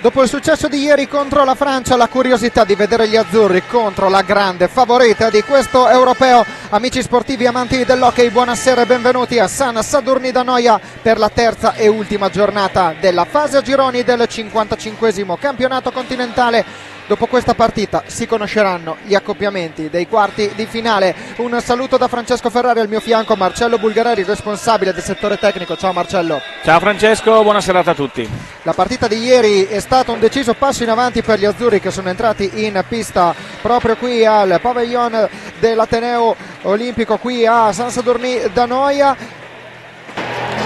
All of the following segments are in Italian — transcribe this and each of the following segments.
Dopo il successo di ieri contro la Francia, la curiosità di vedere gli azzurri contro la grande favorita di questo europeo. Amici sportivi, amanti dell'hockey, buonasera e benvenuti a San Sadurni d'Anoia per la terza e ultima giornata della fase a gironi del 55esimo campionato continentale. Dopo questa partita si conosceranno gli accoppiamenti dei quarti di finale. Un saluto da Francesco Ferrari, al mio fianco Marcello Bulgarelli, responsabile del settore tecnico. Ciao Marcello. Ciao Francesco, buona serata a tutti. La partita di ieri è stato un deciso passo in avanti per gli azzurri, che sono entrati in pista proprio qui al pavilion dell'Ateneo Olimpico qui a San Sadurni d'Anoia.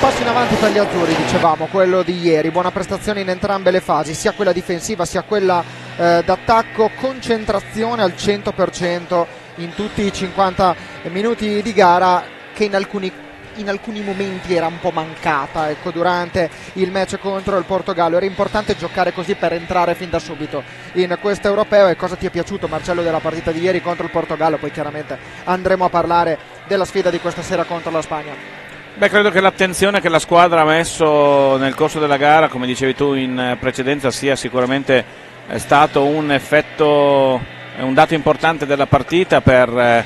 Passo in avanti per gli azzurri, dicevamo, quello di ieri. Buona prestazione in entrambe le fasi, sia quella difensiva sia quella d'attacco. Concentrazione al 100% in tutti i 50 minuti di gara, che in alcuni momenti era un po' mancata, ecco, durante il match contro il Portogallo. Era importante giocare così per entrare fin da subito in questo europeo. E cosa ti è piaciuto, Marcello, della partita di ieri contro il Portogallo? Poi chiaramente andremo a parlare della sfida di questa sera contro la Spagna. Beh, credo che l'attenzione che la squadra ha messo nel corso della gara, come dicevi tu in precedenza, sia sicuramente stato un effetto, un dato importante della partita per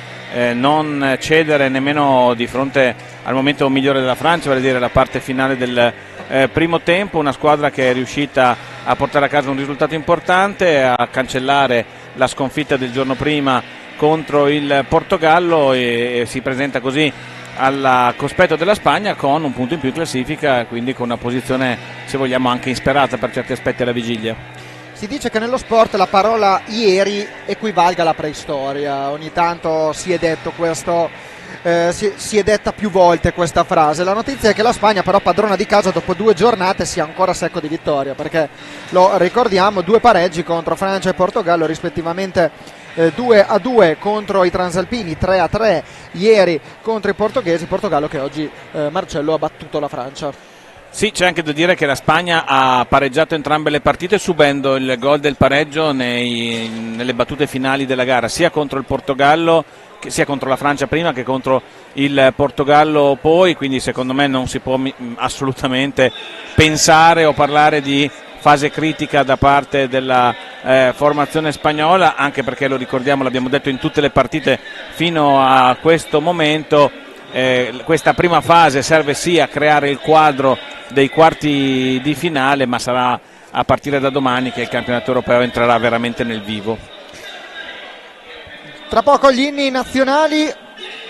non cedere nemmeno di fronte al momento migliore della Francia, vale a dire la parte finale del primo tempo. Una squadra che è riuscita a portare a casa un risultato importante, a cancellare la sconfitta del giorno prima contro il Portogallo, e si presenta così al cospetto della Spagna con un punto in più in classifica, quindi con una posizione, se vogliamo, anche insperata per certi aspetti alla vigilia. Si dice che nello sport la parola ieri equivalga alla preistoria. Ogni tanto si è detto questo, si è detta più volte questa frase. La notizia è che la Spagna, però, padrona di casa, dopo 2 giornate sia ancora secco di vittoria, perché lo ricordiamo, 2 pareggi contro Francia e Portogallo, rispettivamente 2-2 contro i transalpini, 3-3 ieri contro i portoghesi. Portogallo che oggi, Marcello, ha battuto la Francia. Sì, c'è anche da dire che la Spagna ha pareggiato entrambe le partite, subendo il gol del pareggio nelle battute finali della gara, sia contro il Portogallo, sia contro la Francia prima che contro il Portogallo poi. Quindi secondo me non si può assolutamente pensare o parlare di fase critica da parte della formazione spagnola, anche perché, lo ricordiamo, l'abbiamo detto in tutte le partite fino a questo momento, questa prima fase serve sì a creare il quadro dei quarti di finale, ma sarà a partire da domani che il campionato europeo entrerà veramente nel vivo. Tra poco gli inni nazionali.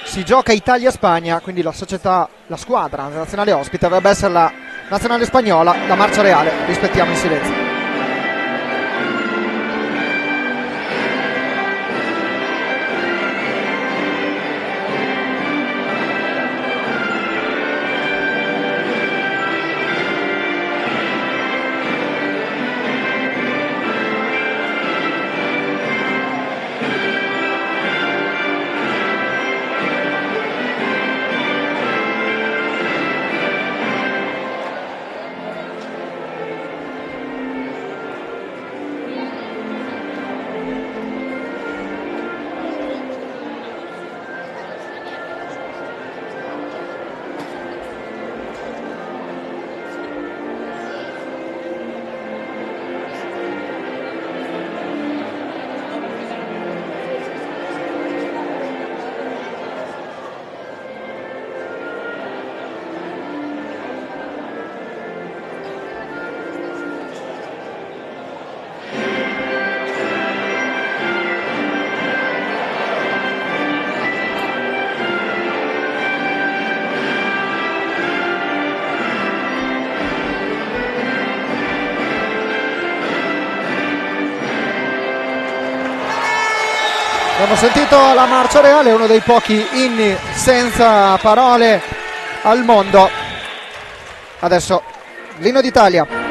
Si gioca Italia-Spagna, quindi la squadra nazionale ospite dovrebbe essere la nazionale spagnola. La marcia reale rispettiamo in silenzio. Abbiamo sentito la marcia reale, uno dei pochi inni senza parole al mondo. Adesso l'inno d'Italia.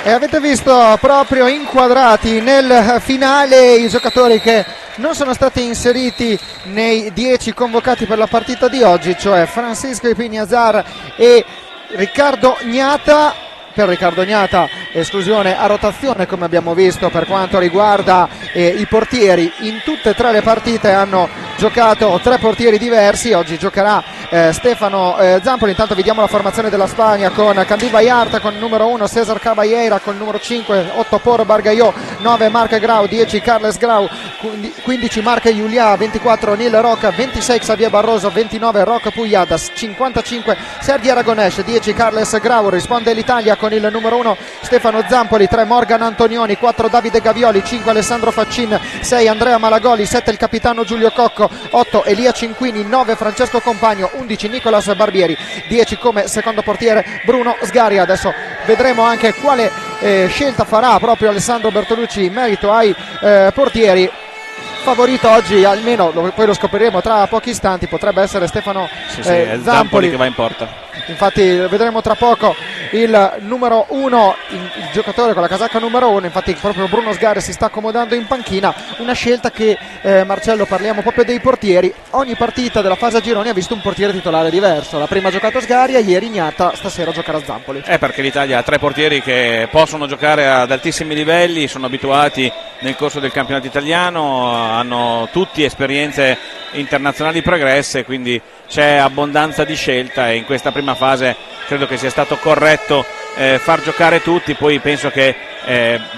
E avete visto proprio inquadrati nel finale i giocatori che non sono stati inseriti nei 10 convocati per la partita di oggi, cioè Francisco Ipiñazar e Riccardo Gnata. Per Riccardo Gnata esclusione a rotazione, come abbiamo visto. Per quanto riguarda i portieri, in tutte e tre le partite hanno giocato tre portieri diversi. Oggi giocherà Stefano Zampoli. Intanto vediamo la formazione della Spagna con Candil Vallarta con il numero 1, César Caballera con il numero 5, 8 Por Bargalló, 9 Marc Grau, 10 Carles Grau, 15 Marc Julià, 24 Nil Roca, 26 Xavier Barroso, 29 Roca Pujadas, 55 Sergi Aragonés, 10 Carles Grau. Risponde l'Italia con il numero 1 Stefano Zampoli, 3 Morgan Antonioni, 4 Davide Gavioli, 5 Alessandro Faccin, 6 Andrea Malagoli, 7 il capitano Giulio Cocco, 8 Elia Cinquini, 9 Francesco Compagno, 11 Nicolas Barbieri, 10 come secondo portiere Bruno Sgaria. Adesso vedremo anche quale scelta farà proprio Alessandro Bertolucci in merito ai portieri. Favorito oggi, almeno poi lo scopriremo tra pochi istanti, potrebbe essere Stefano Zampoli che va in porta. Infatti vedremo tra poco il numero 1, il giocatore con la casacca numero 1. Infatti proprio Bruno Sgaria si sta accomodando in panchina. Una scelta che Marcello, parliamo proprio dei portieri. Ogni partita della fase a gironi ha visto un portiere titolare diverso. La prima ha giocato Sgaria, ieri Gnata, stasera giocherà Zampoli. Perché l'Italia ha tre portieri che possono giocare ad altissimi livelli, sono abituati nel corso del campionato italiano, hanno tutti esperienze internazionali pregresse, quindi c'è abbondanza di scelta e in questa prima fase credo che sia stato corretto far giocare tutti. Poi penso che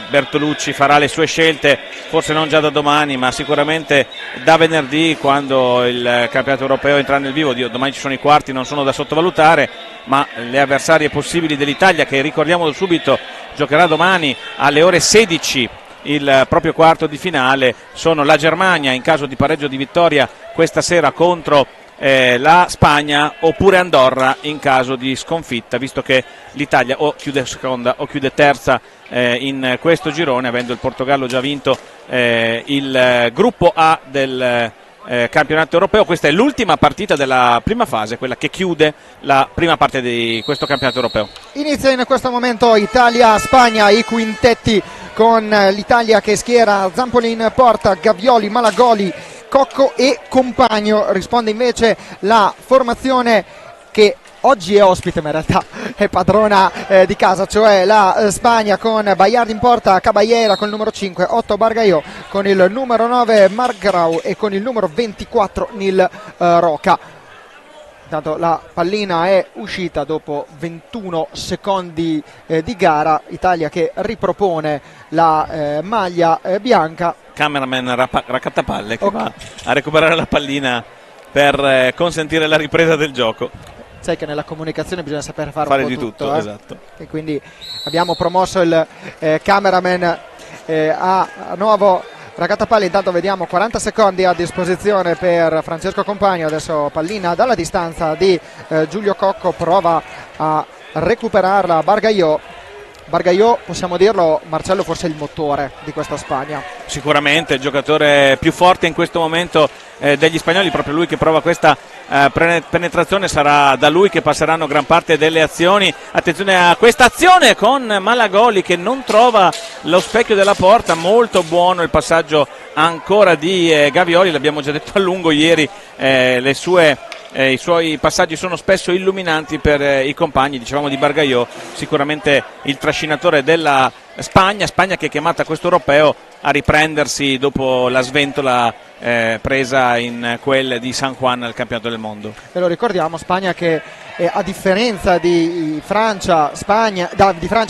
Bertolucci farà le sue scelte, forse non già da domani ma sicuramente da venerdì, quando il campionato europeo entrerà nel vivo. Domani ci sono i quarti, non sono da sottovalutare, ma le avversarie possibili dell'Italia, che ricordiamolo subito giocherà domani alle ore 16 il proprio quarto di finale, sono la Germania in caso di pareggio di vittoria questa sera contro la Spagna, oppure Andorra in caso di sconfitta, visto che l'Italia o chiude seconda o chiude terza in questo girone, avendo il Portogallo già vinto il gruppo A del campionato europeo. Questa è l'ultima partita della prima fase, quella che chiude la prima parte di questo campionato europeo. Inizia in questo momento Italia-Spagna, i quintetti con l'Italia che schiera Zampoli in porta, Gavioli, Malagoli, Cocco e Compagno. Risponde invece la formazione che oggi è ospite ma in realtà è padrona di casa, cioè la Spagna, con Bayard in porta, Caballera con il numero 5, 8 Bargalló con il numero 9, Marc Grau e con il numero 24 Nil Roca. Intanto la pallina è uscita dopo 21 secondi di gara. Italia che ripropone la maglia bianca. Cameraman raccattapalle che va a recuperare la pallina per consentire la ripresa del gioco. Sai che nella comunicazione bisogna saper fare un po' di tutto, esatto. E quindi abbiamo promosso il cameraman a nuovo raccattapalle. Intanto vediamo 40 secondi a disposizione per Francesco Compagno. Adesso pallina dalla distanza di Giulio Cocco, prova a recuperarla Bargalló, possiamo dirlo Marcello, forse il motore di questa Spagna. Sicuramente il giocatore più forte in questo momento degli spagnoli, proprio lui che prova questa penetrazione, sarà da lui che passeranno gran parte delle azioni. Attenzione a questa azione con Malagoli che non trova lo specchio della porta, molto buono il passaggio ancora di Gavioli, l'abbiamo già detto a lungo ieri, i suoi passaggi sono spesso illuminanti per i compagni. Dicevamo di Bargalló, sicuramente il trascinatore della Spagna che è chiamata a questo europeo a riprendersi dopo la sventola presa in quel di San Juan al campionato del mondo. E lo ricordiamo, Spagna che a differenza di Francia,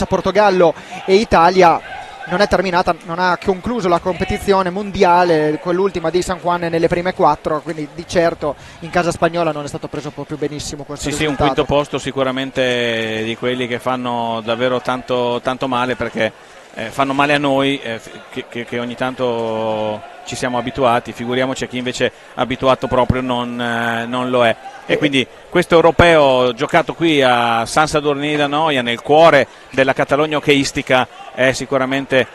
Portogallo e Italia non è terminata, non ha concluso la competizione mondiale, quell'ultima di San Juan, nelle prime 4, quindi di certo in casa spagnola non è stato preso proprio benissimo questo risultato. Un quinto posto sicuramente di quelli che fanno davvero tanto male, perché fanno male a noi che ogni tanto ci siamo abituati, figuriamoci a chi invece abituato proprio non lo è. E quindi questo europeo giocato qui a San Sadurní d'Anoia, nel cuore della Catalogna hockeyistica, è sicuramente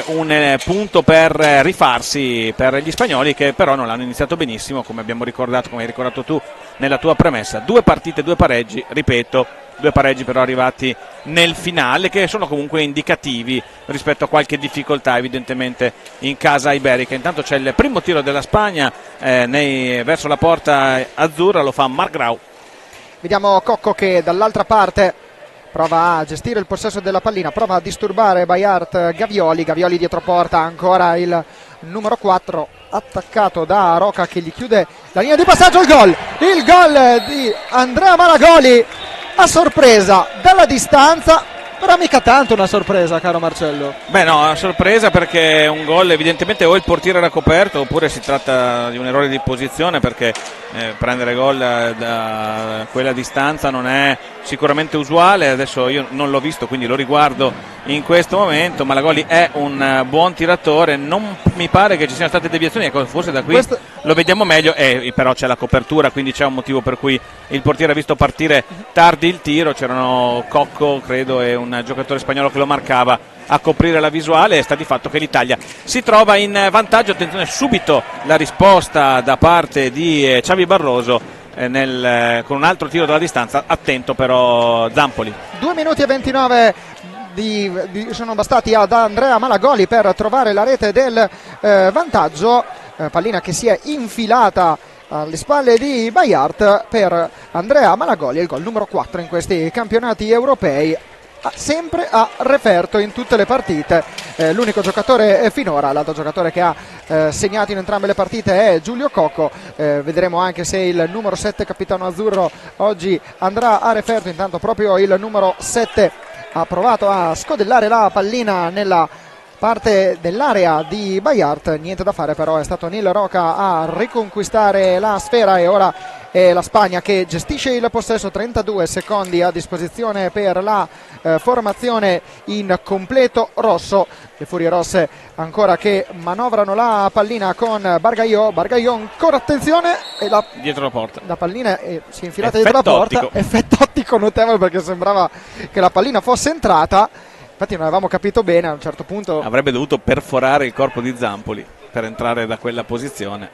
un punto per rifarsi per gli spagnoli, che però non l'hanno iniziato benissimo, come abbiamo ricordato, come hai ricordato tu nella tua premessa. 2 partite, 2 pareggi, ripeto, 2 pareggi però arrivati nel finale, che sono comunque indicativi rispetto a qualche difficoltà evidentemente in casa iberica. Intanto c'è il primo tiro della Spagna verso la porta azzurra, lo fa Marc Grau. Vediamo Cocco che dall'altra parte prova a gestire il possesso della pallina, prova a disturbare Bayart Gavioli dietro porta, ancora il numero 4 attaccato da Roca che gli chiude la linea di passaggio. Il gol di Andrea Malagoli a sorpresa dalla distanza, però mica tanto una sorpresa, caro Marcello. Beh no, una sorpresa, perché è un gol evidentemente o il portiere era coperto oppure si tratta di un errore di posizione, perché prendere gol da quella distanza non è sicuramente usuale. Adesso io non l'ho visto, quindi lo riguardo in questo momento. Malagoli è un buon tiratore, non mi pare che ci siano state deviazioni, forse da qui lo vediamo meglio, però c'è la copertura, quindi c'è un motivo per cui il portiere ha visto partire tardi il tiro. C'erano Cocco, credo, e un giocatore spagnolo che lo marcava a coprire la visuale, e sta di fatto che l'Italia si trova in vantaggio. Attenzione, subito la risposta da parte di Xavi Barroso con un altro tiro dalla distanza. Attento però Zampoli. 2 minuti e 29 sono bastati ad Andrea Malagoli per trovare la rete del vantaggio, pallina che si è infilata alle spalle di Bayart per Andrea Malagoli, il gol numero 4 in questi campionati europei, sempre a referto in tutte le partite. L'unico giocatore finora, l'altro giocatore che ha segnato in entrambe le partite è Giulio Cocco. Vedremo anche se il numero 7 capitano azzurro oggi andrà a referto. Intanto proprio il numero 7 ha provato a scodellare la pallina nella parte dell'area di Bayart, niente da fare, però è stato Nil Roca a riconquistare la sfera, e ora è la Spagna che gestisce il possesso. 32 secondi a disposizione per la formazione in completo rosso. Le Furie Rosse ancora che manovrano la pallina con Bargaio ancora, attenzione, e dietro la porta la pallina si è infilata dietro la porta. Effetto ottico notevole, perché sembrava che la pallina fosse entrata. Infatti non avevamo capito bene, a un certo punto avrebbe dovuto perforare il corpo di Zampoli per entrare da quella posizione.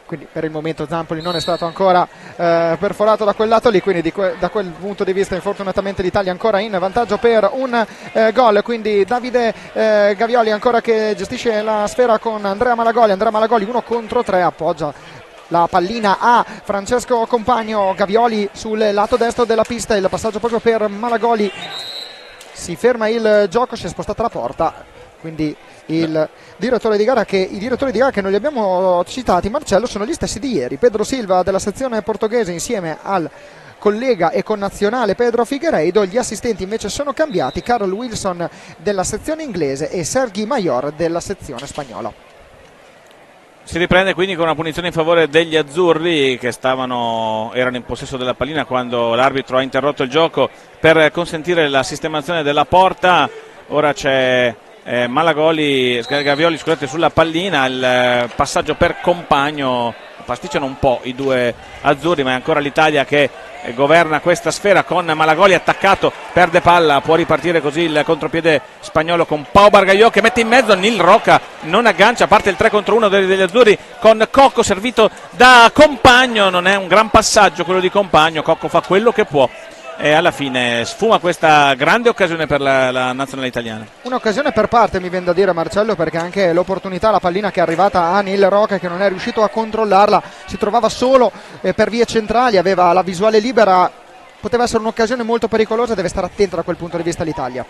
Quindi per il momento Zampoli non è stato ancora perforato da quel lato lì, quindi da quel punto di vista infortunatamente l'Italia ancora in vantaggio per un gol. Quindi Davide Gavioli ancora che gestisce la sfera con Andrea Malagoli 1 contro 3, appoggia la pallina a Francesco Compagno. Gavioli sul lato destro della pista, il passaggio proprio per Malagoli, si ferma il gioco, si è spostata la porta, quindi i direttori di gara che non li abbiamo citati, Marcello, sono gli stessi di ieri. Pedro Silva della sezione portoghese insieme al collega e connazionale Pedro Figueiredo. Gli assistenti invece sono cambiati: Carl Wilson della sezione inglese e Sergi Mayor della sezione spagnola. Si riprende quindi con una punizione in favore degli azzurri, che erano in possesso della pallina quando l'arbitro ha interrotto il gioco per consentire la sistemazione della porta. Ora c'è Gavioli sulla pallina, il passaggio per Compagno. Pasticciano un po' i due azzurri, ma è ancora l'Italia che governa questa sfera con Malagoli attaccato, perde palla, può ripartire così il contropiede spagnolo con Pau Bargaio che mette in mezzo. Nil Roca non aggancia, parte il 3 contro 1 degli azzurri con Cocco servito da Compagno. Non è un gran passaggio quello di Compagno, Cocco fa quello che può e alla fine sfuma questa grande occasione per la nazionale italiana. Un'occasione per parte, mi viene da dire, Marcello, perché anche l'opportunità, la pallina che è arrivata a Nil Roca, che non è riuscito a controllarla, si trovava solo per vie centrali, aveva la visuale libera, poteva essere un'occasione molto pericolosa. Deve stare attenta da quel punto di vista l'Italia.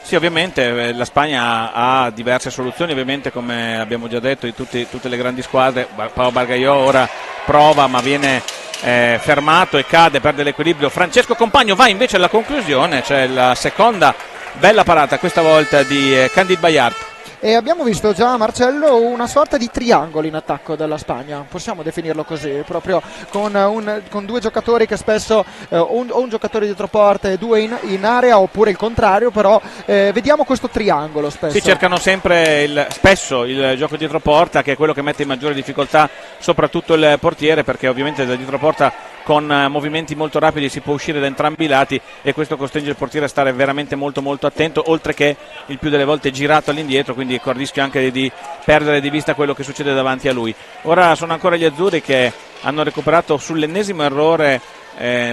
Sì, ovviamente la Spagna ha diverse soluzioni, ovviamente, come abbiamo già detto, di tutte le grandi squadre. Pau Bargaio ora prova ma viene fermato e cade, perde l'equilibrio. Francesco Compagno va invece alla conclusione, c'è la seconda bella parata, questa volta di Candid Bayart. E abbiamo visto già, Marcello, una sorta di triangolo in attacco della Spagna, possiamo definirlo così, proprio con due giocatori che spesso un giocatore dietro porta e due in area, oppure il contrario, però vediamo questo triangolo spesso. Sì, cercano spesso il gioco dietro porta, che è quello che mette in maggiore difficoltà soprattutto il portiere, perché ovviamente da dietro porta con movimenti molto rapidi si può uscire da entrambi i lati, e questo costringe il portiere a stare veramente molto molto attento, oltre che il più delle volte girato all'indietro, quindi con il rischio anche di perdere di vista quello che succede davanti a lui. Ora sono ancora gli azzurri che hanno recuperato sull'ennesimo errore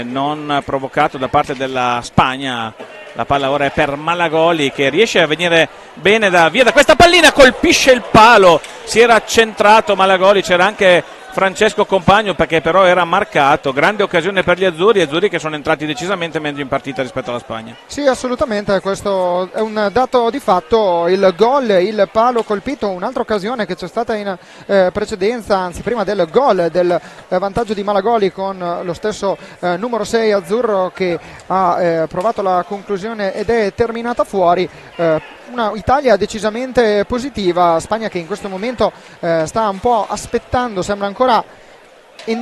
non provocato da parte della Spagna. La palla ora è per Malagoli, che riesce a venire bene via da questa pallina, colpisce il palo, si era accentrato Malagoli, c'era anche Francesco Compagno perché però era marcato. Grande occasione per gli azzurri che sono entrati decisamente meglio in partita rispetto alla Spagna. Sì, assolutamente, questo è un dato di fatto. Il gol, il palo colpito, un'altra occasione che c'è stata in precedenza, anzi prima del gol, del vantaggio di Malagoli, con lo stesso numero 6 azzurro che ha provato la conclusione ed è terminata fuori. Una Italia decisamente positiva, Spagna che in questo momento sta un po' aspettando, sembra ancora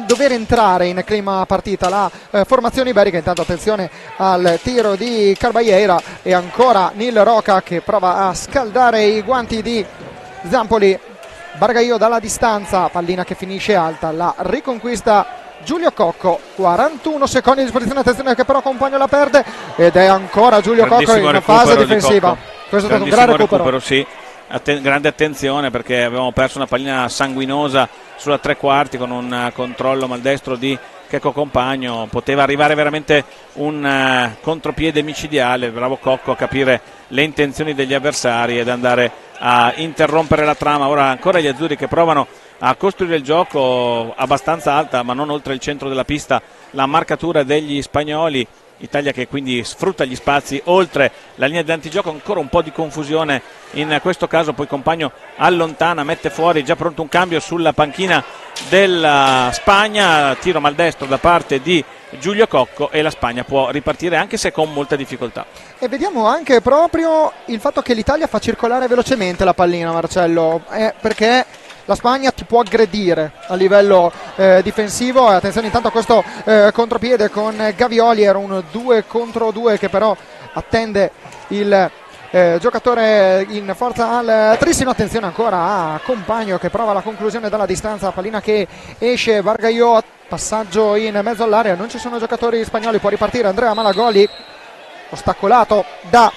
dover entrare in clima partita la formazione iberica. Intanto attenzione al tiro di Carballeira, e ancora Nil Roca che prova a scaldare i guanti di Zampoli. Bargaio dalla distanza, pallina che finisce alta, la riconquista Giulio Cocco, 41 secondi a disposizione, attenzione che però Compagno la perde, ed è ancora Giulio Cocco in fase difensiva. Questo è stato un gran recupero. Sì. Grande attenzione, perché avevamo perso una pallina sanguinosa sulla tre quarti con un controllo maldestro di Checco Compagno. Poteva arrivare veramente un contropiede micidiale. Bravo Cocco a capire le intenzioni degli avversari ed andare a interrompere la trama. Ora ancora gli azzurri che provano a costruire il gioco abbastanza alta, ma non oltre il centro della pista, la marcatura degli spagnoli. Italia che quindi sfrutta gli spazi oltre la linea di antigioco, ancora un po' di confusione in questo caso, poi Compagno allontana, mette fuori, già pronto un cambio sulla panchina della Spagna, tiro maldestro da parte di Giulio Cocco e la Spagna può ripartire anche se con molta difficoltà. E vediamo anche proprio il fatto che l'Italia fa circolare velocemente la pallina, Marcello, perché la Spagna ti può aggredire a livello difensivo. Attenzione intanto a questo contropiede con Gavioli, era un 2 contro 2 che però attende il giocatore in forza al trissimo. Attenzione ancora a Compagno che prova la conclusione dalla distanza, pallina che esce, Bargaio, passaggio in mezzo all'area, non ci sono giocatori spagnoli, può ripartire Andrea Malagoli, ostacolato da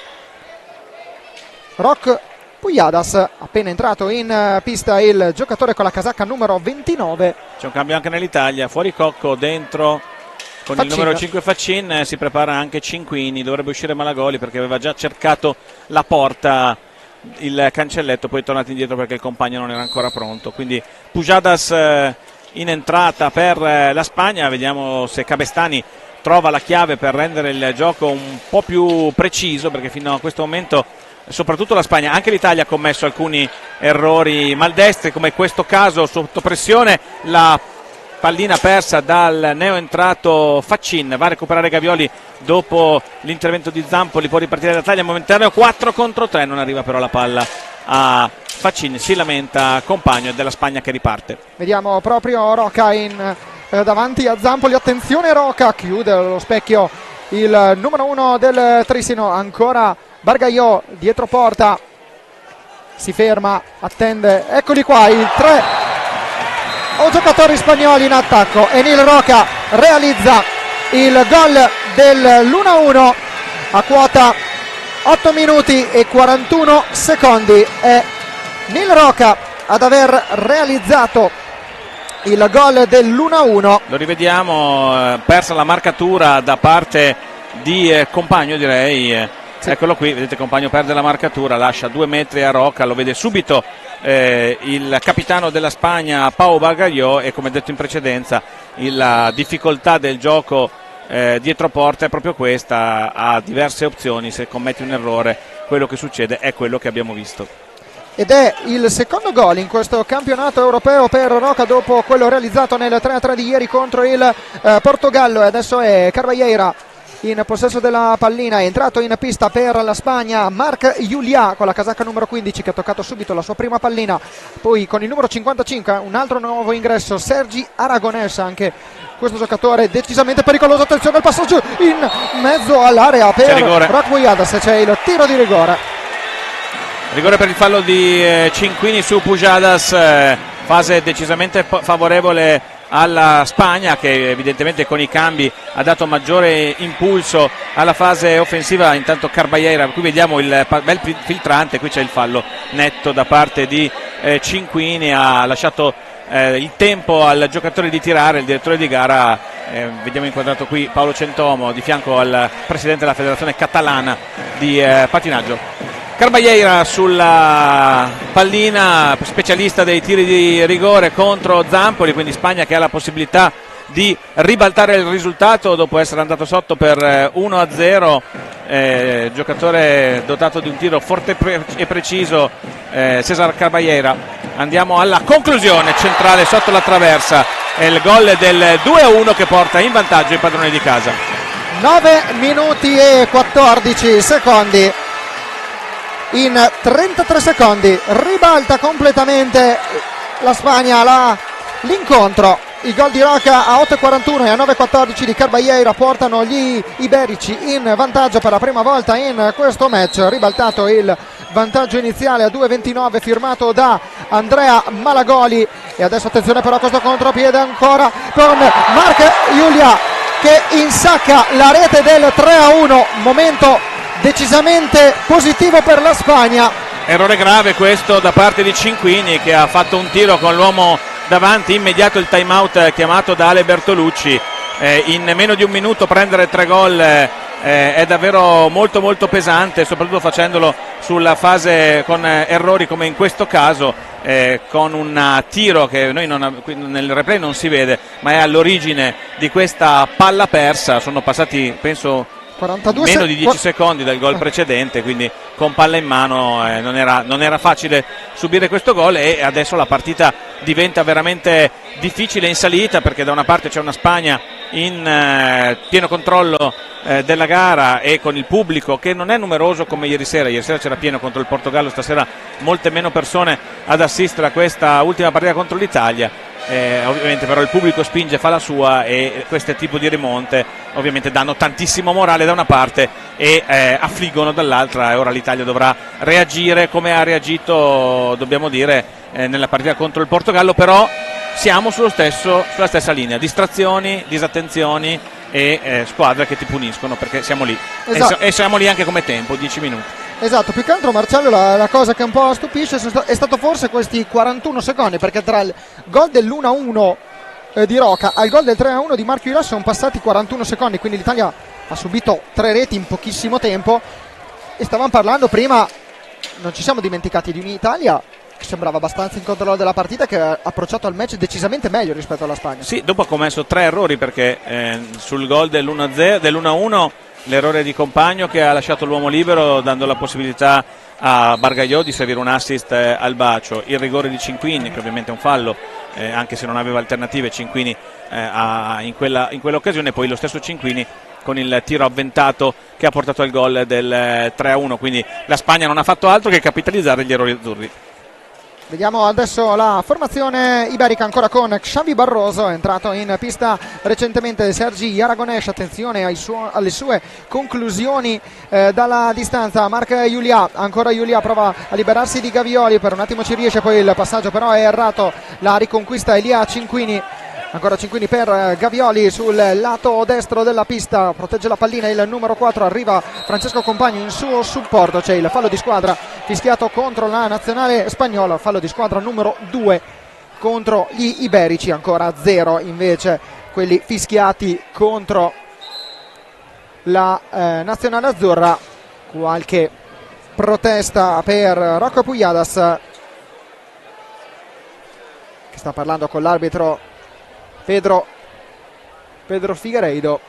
Roc Pujadas, appena entrato in pista il giocatore con la casacca numero 29. C'è un cambio anche nell'Italia, fuori Cocco, dentro con Faccin. Il numero 5 Faccin, si prepara anche Cinquini, dovrebbe uscire Malagoli perché aveva già cercato la porta, il cancelletto, poi è tornato indietro perché il compagno non era ancora pronto, quindi Pujadas in entrata per la Spagna. Vediamo se Cabestani trova la chiave per rendere il gioco un po' più preciso, perché fino a questo momento soprattutto la Spagna, anche l'Italia ha commesso alcuni errori maldestri, come in questo caso sotto pressione la pallina persa dal neoentrato Faccin. Va a recuperare Gavioli dopo l'intervento di Zampoli, può ripartire la taglia momentanea, 4 contro 3, non arriva però la palla a Faccin, si lamenta Compagno, della Spagna che riparte. Vediamo proprio Roca davanti a Zampoli, attenzione Roca, chiude lo specchio il numero 1 del Trissino, ancora Bargaio dietro porta, si ferma, attende, eccoli qua i 3 giocatori spagnoli in attacco e Nil Roca realizza il gol dell'1-1 a quota 8 minuti e 41 secondi. È Nil Roca ad aver realizzato il gol dell'1-1. Lo rivediamo, persa la marcatura da parte di Compagno, direi. Sì. Eccolo qui, vedete Compagno perde la marcatura, lascia 2 metri a Roca, lo vede subito il capitano della Spagna Pau Bargaio, e come detto in precedenza la difficoltà del gioco dietro porta è proprio questa, ha diverse opzioni, se commetti un errore quello che succede è quello che abbiamo visto. Ed è il secondo gol in questo campionato europeo per Roca dopo quello realizzato nel 3-3 di ieri contro il Portogallo, e adesso è Carballeira in possesso della pallina, è entrato in pista per la Spagna Marc Julià con la casacca numero 15 che ha toccato subito la sua prima pallina, poi con il numero 55 un altro nuovo ingresso, Sergi Aragonés, anche questo giocatore decisamente pericoloso. Attenzione al passaggio in mezzo all'area per Roc Pujadas, c'è il tiro di rigore per il fallo di Cinquini su Pujadas, fase decisamente favorevole alla Spagna, che evidentemente con i cambi ha dato maggiore impulso alla fase offensiva. Intanto Carbagliera, qui vediamo il bel filtrante, qui c'è il fallo netto da parte di Cinquini, ha lasciato il tempo al giocatore di tirare. Il direttore di gara, vediamo inquadrato qui Paolo Centomo di fianco al presidente della federazione catalana di patinaggio. Carbagliera sulla pallina, specialista dei tiri di rigore contro Zampoli, quindi Spagna che ha la possibilità di ribaltare il risultato dopo essere andato sotto per 1-0. Giocatore dotato di un tiro forte e preciso, César Carbagliera. Andiamo alla conclusione centrale sotto la traversa, è il gol del 2-1 che porta in vantaggio i padroni di casa. 9 minuti e 14 secondi. In 33 secondi ribalta completamente la Spagna l'incontro. Il gol di Roca a 8.41 e a 9.14 di Carbagliera portano gli iberici in vantaggio per la prima volta in questo match. Ribaltato il vantaggio iniziale a 2.29 firmato da Andrea Malagoli. E adesso attenzione però a questo contropiede ancora con Marc Julia che insacca la rete del 3-1. Momento decisamente positivo per la Spagna. Errore grave questo da parte di Cinquini, che ha fatto un tiro con l'uomo davanti. Immediato il time out chiamato da Ale Bertolucci. In meno di un minuto prendere 3 gol è davvero molto molto pesante, soprattutto facendolo sulla fase con errori come in questo caso, con un tiro che noi nel replay non si vede, ma è all'origine di questa palla persa. Sono passati penso meno di 10 secondi dal gol precedente, quindi con palla in mano non era facile subire questo gol. E adesso la partita diventa veramente difficile in salita, perché da una parte c'è una Spagna in pieno controllo della gara e con il pubblico che non è numeroso come ieri sera c'era pieno contro il Portogallo, stasera molte meno persone ad assistere a questa ultima partita contro l'Italia. Ovviamente però il pubblico spinge, fa la sua, e questo tipo di rimonte ovviamente danno tantissimo morale da una parte e affliggono dall'altra, e ora l'Italia dovrà reagire come ha reagito, dobbiamo dire, nella partita contro il Portogallo. Però siamo sulla stessa linea: distrazioni, disattenzioni e squadre che ti puniscono, perché siamo lì. Esatto. E siamo lì anche come tempo, 10 minuti. Esatto, più che altro Marcello la cosa che un po' stupisce è stato forse questi 41 secondi, perché tra il gol dell'1-1 di Roca al gol del 3-1 di Marco Ilas sono passati 41 secondi, quindi l'Italia ha subito 3 reti in pochissimo tempo. E stavamo parlando prima, non ci siamo dimenticati di un'Italia che sembrava abbastanza in controllo della partita, che ha approcciato al match decisamente meglio rispetto alla Spagna. Sì, dopo ha commesso 3 errori, perché sul gol dell'1-1 l'errore di Compagno, che ha lasciato l'uomo libero dando la possibilità a Bargaiò di servire un assist al bacio, il rigore di Cinquini, che ovviamente è un fallo, anche se non aveva alternative Cinquini in quell'occasione, poi lo stesso Cinquini con il tiro avventato che ha portato al gol del 3-1, quindi la Spagna non ha fatto altro che capitalizzare gli errori azzurri. Vediamo adesso la formazione iberica ancora con Xavi Barroso, è entrato in pista recentemente Sergi Aragonés. Attenzione alle sue conclusioni dalla distanza. Marc Julia, ancora Julia prova a liberarsi di Gavioli, per un attimo ci riesce, poi il passaggio però è errato, la riconquista Elia Cinquini. Ancora Cinquini per Gavioli sul lato destro della pista, protegge la pallina il numero 4, arriva Francesco Compagno in suo supporto. C'è il fallo di squadra fischiato contro la nazionale spagnola, fallo di squadra numero 2 contro gli iberici, ancora 0 invece quelli fischiati contro la nazionale azzurra. Qualche protesta per Rocco Pujadas, che sta parlando con l'arbitro Pedro Figueiredo.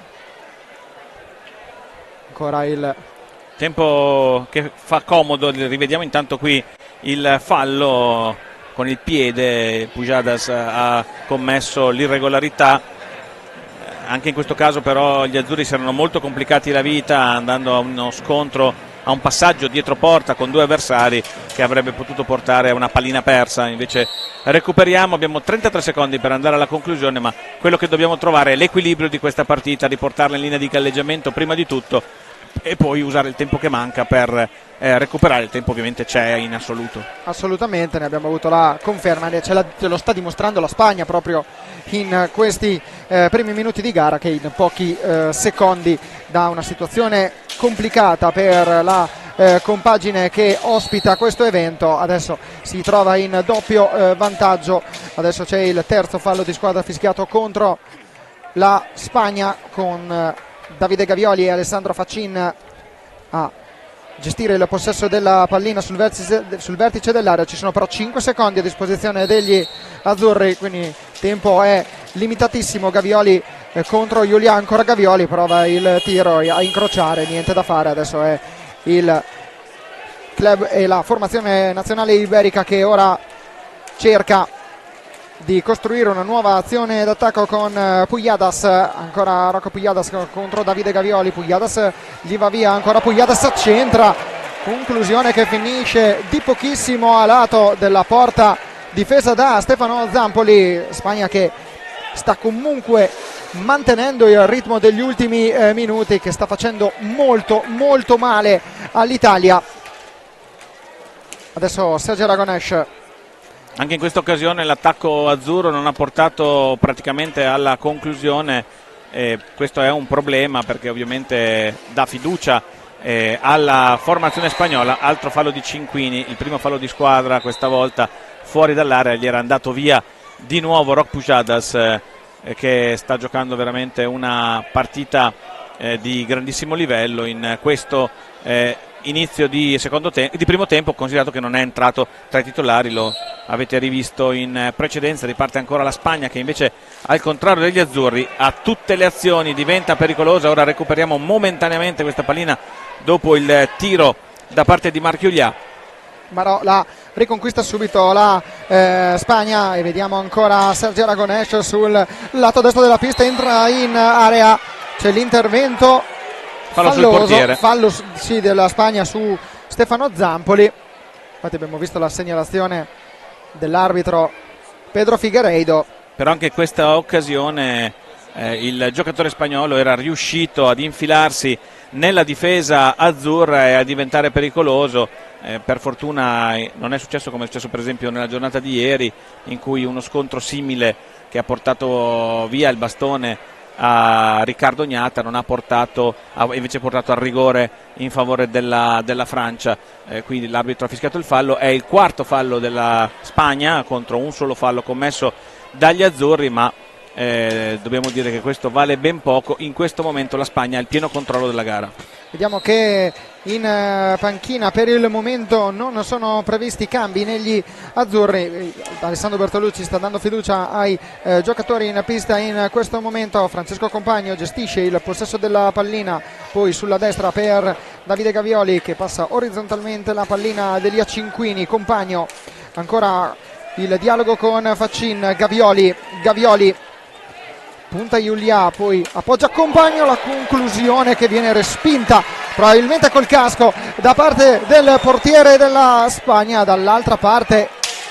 Ancora il tempo che fa comodo, rivediamo intanto qui il fallo con il piede. Pujadas ha commesso l'irregolarità, anche in questo caso però gli azzurri si erano molto complicati la vita andando a uno scontro, a un passaggio dietro porta con 2 avversari che avrebbe potuto portare a una pallina persa. Invece recuperiamo, abbiamo 33 secondi per andare alla conclusione, ma quello che dobbiamo trovare è l'equilibrio di questa partita, riportarla in linea di galleggiamento prima di tutto, e poi usare il tempo che manca per recuperare. Il tempo ovviamente c'è in assoluto. Assolutamente, ne abbiamo avuto la conferma, ce lo sta dimostrando la Spagna proprio in questi primi minuti di gara, che in pochi secondi da una situazione complicata per la compagine che ospita questo evento adesso si trova in doppio vantaggio. Adesso c'è il terzo fallo di squadra fischiato contro la Spagna, con Davide Gavioli e Alessandro Faccin a gestire il possesso della pallina sul vertice dell'area. Ci sono però 5 secondi a disposizione degli azzurri, quindi il tempo è limitatissimo. Gavioli contro Giulià, ancora Gavioli, prova il tiro a incrociare, niente da fare. Adesso è il club e la formazione nazionale iberica che ora cerca di costruire una nuova azione d'attacco con Pujadas, ancora Rocco Pujadas contro Davide Gavioli. Pujadas gli va via, ancora Pujadas centra, conclusione che finisce di pochissimo a lato della porta difesa da Stefano Zampoli. Spagna che sta comunque mantenendo il ritmo degli ultimi minuti, che sta facendo molto molto male all'Italia. Adesso Sergio Aragones. Anche in questa occasione l'attacco azzurro non ha portato praticamente alla conclusione, questo è un problema perché ovviamente dà fiducia alla formazione spagnola. Altro fallo di Cinquini, il primo fallo di squadra, questa volta fuori dall'area, gli era andato via di nuovo Roc Pujadas, che sta giocando veramente una partita di grandissimo livello in questo inizio di primo tempo, considerato che non è entrato tra i titolari. Lo avete rivisto in precedenza. Riparte ancora la Spagna, che invece al contrario degli azzurri a tutte le azioni diventa pericolosa. Ora recuperiamo momentaneamente questa pallina dopo il tiro da parte di Marc Giulià, ma la riconquista subito la Spagna, e vediamo ancora Sergio Aragones sul lato destro della pista, entra in area, c'è l'intervento fallo sul portiere, fallo sì, della Spagna su Stefano Zampoli. Infatti abbiamo visto la segnalazione dell'arbitro Pedro Figueiredo. Però anche in questa occasione il giocatore spagnolo era riuscito ad infilarsi nella difesa azzurra e a diventare pericoloso. Per fortuna non è successo come è successo per esempio nella giornata di ieri, in cui uno scontro simile che ha portato via il bastone a Riccardo Gnata ha invece portato al rigore in favore della Francia. Quindi l'arbitro ha fischiato il fallo. È il quarto fallo della Spagna contro un solo fallo commesso dagli azzurri, ma dobbiamo dire che questo vale ben poco. In questo momento la Spagna ha il pieno controllo della gara. Vediamo che in panchina per il momento non sono previsti cambi negli azzurri. Alessandro Bertolucci sta dando fiducia ai giocatori in pista in questo momento. Francesco Compagno gestisce il possesso della pallina, poi sulla destra per Davide Gavioli, che passa orizzontalmente la pallina ad Elia Cinquini. Compagno, ancora il dialogo con Faccin. Gavioli punta Giulià, poi appoggia Compagno, la conclusione che viene respinta probabilmente col casco da parte del portiere della Spagna. Dall'altra parte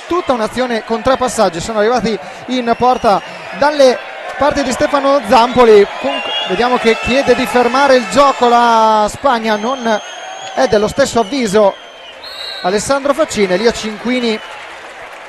tutta un'azione con 3 passaggi, sono arrivati in porta dalle parti di Stefano Zampoli. Vediamo che chiede di fermare il gioco la Spagna, non è dello stesso avviso Alessandro Faccin. Elia Cinquini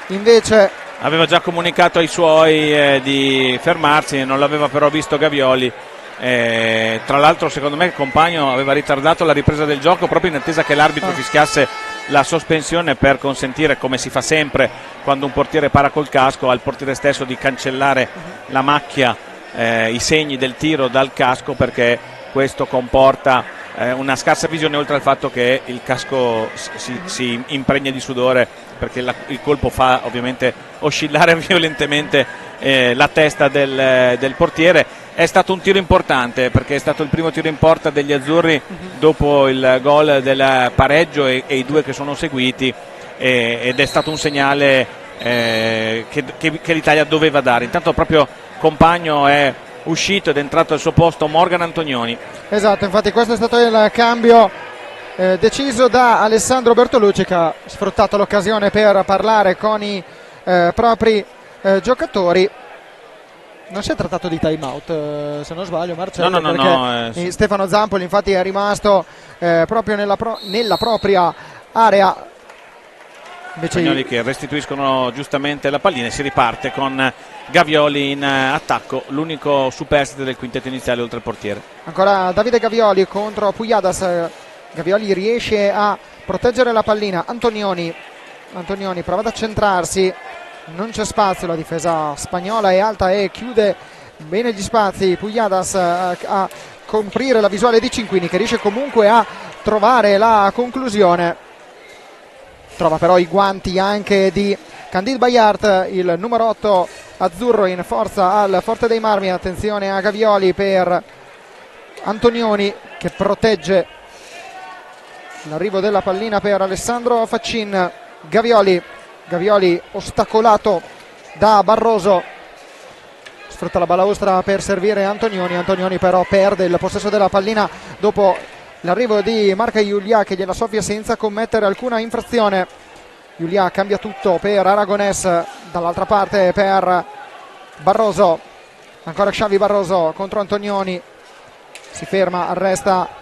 invece aveva già comunicato ai suoi di fermarsi, non l'aveva però visto Gavioli. Tra l'altro secondo me il Compagno aveva ritardato la ripresa del gioco proprio in attesa che l'arbitro fischiasse la sospensione, per consentire, come si fa sempre quando un portiere para col casco, al portiere stesso di cancellare la macchia, i segni del tiro dal casco, perché questo comporta una scarsa visione, oltre al fatto che il casco si impregna di sudore, perché il colpo fa ovviamente oscillare violentemente la testa del portiere. È stato un tiro importante, perché è stato il primo tiro in porta degli azzurri dopo il gol del pareggio e i 2 che sono seguiti, ed è stato un segnale che l'Italia doveva dare. Intanto proprio Compagno è uscito ed è entrato al suo posto Morgan Antonioni. Esatto, infatti questo è stato il cambio deciso da Alessandro Bertolucci, che ha sfruttato l'occasione per parlare con i propri giocatori. Non si è trattato di time out, se non sbaglio, Marcello, perché Stefano Zampoli infatti è rimasto proprio nella propria area. Spagnoli che restituiscono giustamente la pallina e si riparte con Gavioli in attacco, l'unico superstite del quintetto iniziale oltre il portiere. Ancora Davide Gavioli contro Pujadas. Gavioli riesce a proteggere la pallina. Antonioni prova ad accentrarsi, non c'è spazio, la difesa spagnola è alta e chiude bene gli spazi. Pujadas a coprire la visuale di Cinquini, che riesce comunque a trovare la conclusione. Trova però i guanti anche di Candide Bayart, il numero 8 azzurro in forza al Forte dei Marmi. Attenzione a Gavioli per Antonioni che protegge l'arrivo della pallina per Alessandro Faccin. Gavioli ostacolato da Barroso, sfrutta la balaustra per servire Antonioni però perde il possesso della pallina dopo l'arrivo di Marc Julià, che gliela soffia senza commettere alcuna infrazione. Julià cambia tutto per Aragonés, dall'altra parte per Barroso, ancora Xavi Barroso contro Antonioni, si ferma, arresta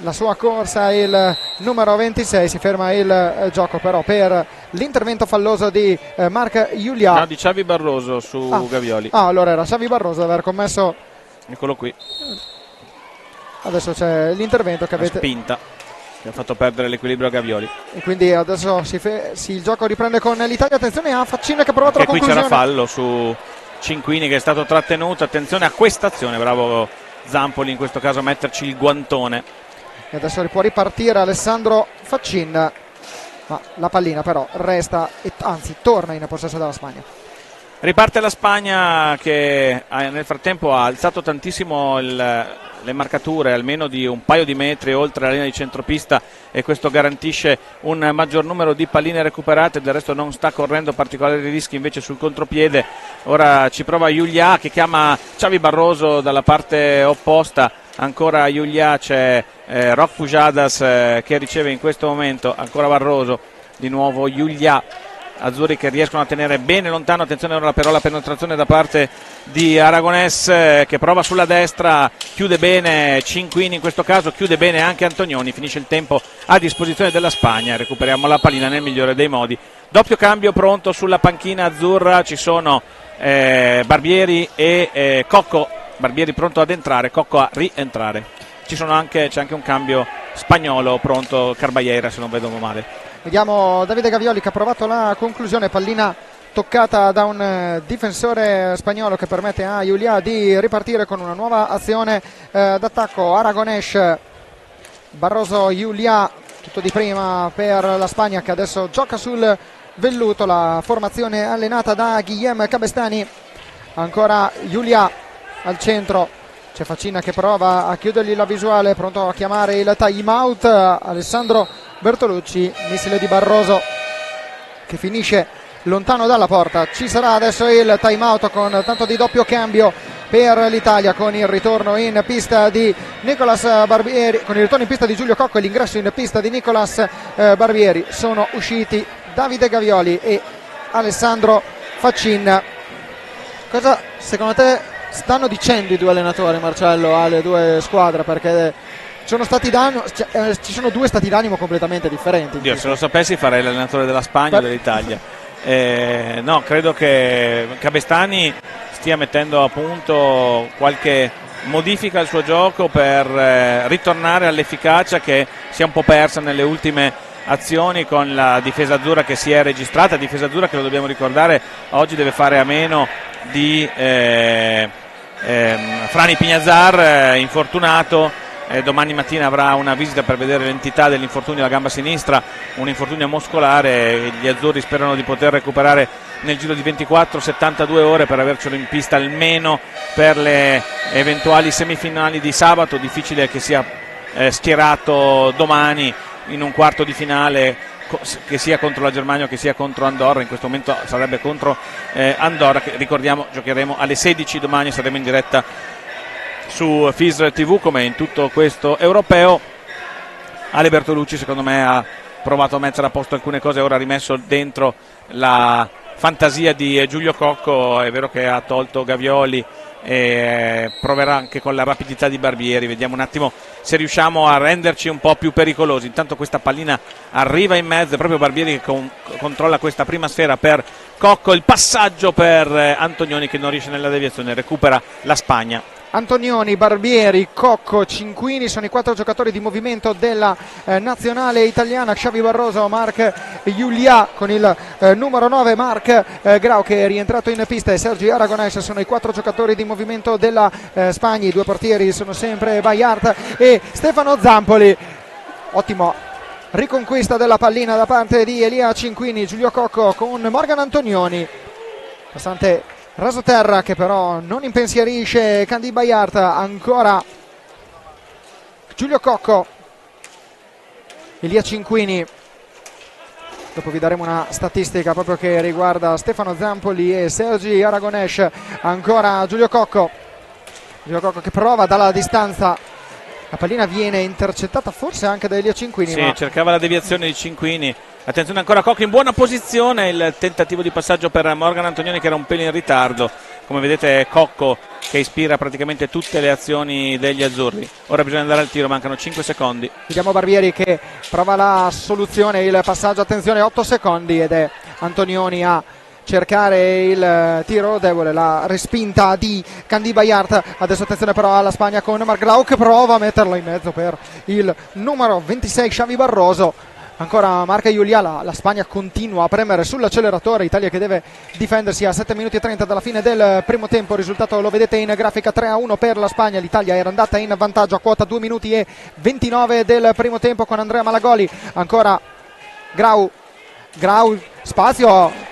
la sua corsa il numero 26, si ferma il gioco però per l'intervento falloso di Marc Julià. No, di Xavi Barroso su Gavioli. Allora era Xavi Barroso ad aver commesso, eccolo qui, adesso c'è l'intervento che avete spinta che ha fatto perdere l'equilibrio a Gavioli, e quindi adesso il gioco riprende con l'Italia. Attenzione a Faccin che ha provato la conclusione. Qui c'era fallo su Cinquini che è stato trattenuto. Attenzione a questa azione, bravo Zampoli in questo caso a metterci il guantone. E adesso può ripartire Alessandro Faccin, ma la pallina però resta, anzi torna in possesso della Spagna. Riparte la Spagna che nel frattempo ha alzato tantissimo le marcature, almeno di un paio di metri oltre la linea di centropista, e questo garantisce un maggior numero di palline recuperate. Del resto non sta correndo particolari rischi invece sul contropiede. Ora ci prova Julià che chiama Xavi Barroso dalla parte opposta. Ancora Julià, c'è Roc Pujadas che riceve in questo momento, ancora Barroso, di nuovo Julià. Azzurri che riescono a tenere bene lontano. Attenzione ora però la penetrazione da parte di Aragonés che prova sulla destra, chiude bene Cinquini in questo caso, chiude bene anche Antonioni. Finisce il tempo a disposizione della Spagna, recuperiamo la pallina nel migliore dei modi. Doppio cambio pronto sulla panchina azzurra, ci sono Barbieri e Cocco. Barbieri pronto ad entrare, Cocco a rientrare. C'è anche un cambio spagnolo pronto, Carballeira se non vedo male. Vediamo Davide Gavioli che ha provato la conclusione, pallina toccata da un difensore spagnolo che permette a Julià di ripartire con una nuova azione d'attacco. Aragonés, Barroso, Julià, tutto di prima per la Spagna che adesso gioca sul velluto, la formazione allenata da Guillem Cabestany. Ancora Julià al centro, c'è Faccin che prova a chiudergli la visuale, pronto a chiamare il time out Alessandro Bertolucci, missile di Barroso che finisce lontano dalla porta. Ci sarà adesso il time out con tanto di doppio cambio per l'Italia, con il ritorno in pista di Nicolas Barbieri, con il ritorno in pista di Giulio Cocco e l'ingresso in pista di Nicolas Barbieri. Sono usciti Davide Gavioli e Alessandro Faccin. Cosa secondo te stanno dicendo i due allenatori, Marcello, alle due squadre? Perché ci sono due stati d'animo completamente differenti. Io se lo sapessi farei l'allenatore della Spagna o dell'Italia. No, credo che Cabestany stia mettendo a punto qualche modifica al suo gioco per ritornare all'efficacia che si è un po' persa nelle ultime azioni con la difesa azzurra che si è registrata. Difesa azzurra che, lo dobbiamo ricordare, oggi deve fare a meno di Frani Pignazar, infortunato. Domani mattina avrà una visita per vedere l'entità dell'infortunio alla gamba sinistra, un infortunio muscolare. Gli azzurri sperano di poter recuperare nel giro di 24-72 ore per avercelo in pista almeno per le eventuali semifinali di sabato. Difficile che sia schierato domani in un quarto di finale, che sia contro la Germania o che sia contro Andorra. In questo momento sarebbe contro Andorra, che ricordiamo giocheremo alle 16 domani, saremo in diretta su FISR TV come in tutto questo europeo. Ale Bertolucci secondo me ha provato a mettere a posto alcune cose, ora ha rimesso dentro la fantasia di Giulio Cocco. È vero che ha tolto Gavioli e proverà anche con la rapidità di Barbieri. Vediamo un attimo se riusciamo a renderci un po' più pericolosi. Intanto questa pallina arriva in mezzo, è proprio Barbieri che controlla questa prima sfera per Cocco, il passaggio per Antonioni che non riesce nella deviazione, recupera la Spagna. Antonioni, Barbieri, Cocco, Cinquini sono i 4 giocatori di movimento della nazionale italiana. Xavi Barroso, Marc Julià con il numero 9, Marc Grau che è rientrato in pista, e Sergi Aragonès sono i 4 giocatori di movimento della Spagna. I 2 portieri sono sempre Bayart e Stefano Zampoli. Ottimo riconquista della pallina da parte di Elia Cinquini. Giulio Cocco con Morgan Antonioni, passante rasoterra che però non impensierisce Candy Bayart. Ancora Giulio Cocco, Elia Cinquini. Dopo vi daremo una statistica proprio che riguarda Stefano Zampoli e Sergi Aragonès. Ancora Giulio Cocco che prova dalla distanza, la pallina viene intercettata forse anche da Elia Cinquini. Sì, cercava la deviazione di Cinquini. Attenzione ancora Cocco in buona posizione, il tentativo di passaggio per Morgan Antonioni che era un pelo in ritardo. Come vedete Cocco che ispira praticamente tutte le azioni degli azzurri. Ora bisogna andare al tiro, mancano 5 secondi. Vediamo Barbieri che prova la soluzione, il passaggio, attenzione, 8 secondi ed è Antonioni a cercare il tiro debole, la respinta di Candy Bayart. Adesso attenzione però alla Spagna con Marc Grau che prova a metterlo in mezzo per il numero 26 Xavi Barroso. Ancora Marc Julià, la Spagna continua a premere sull'acceleratore. Italia che deve difendersi a 7 minuti e 30 dalla fine del primo tempo. Il risultato lo vedete in grafica, 3-1 per la Spagna. L'Italia era andata in vantaggio a quota 2 minuti e 29 del primo tempo con Andrea Malagoli. Ancora Grau, spazio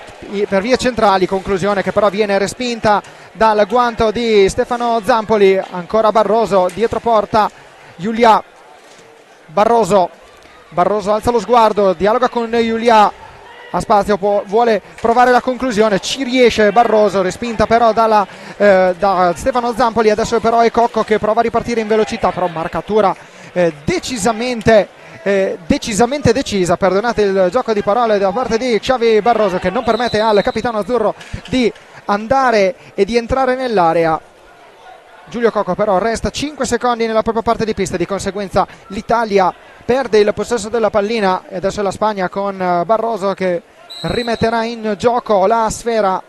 per vie centrali, conclusione che però viene respinta dal guanto di Stefano Zampoli. Ancora Barroso dietro porta, Julià, Barroso alza lo sguardo, dialoga con Julià, a spazio vuole provare la conclusione, ci riesce Barroso, respinta però da Stefano Zampoli. Adesso però è Cocco che prova a ripartire in velocità, però marcatura decisamente decisa, perdonate il gioco di parole, da parte di Xavi Barroso che non permette al capitano azzurro di andare e di entrare nell'area. Giulio Cocco però resta 5 secondi nella propria parte di pista, di conseguenza l'Italia perde il possesso della pallina e adesso è la Spagna con Barroso che rimetterà in gioco la sfera.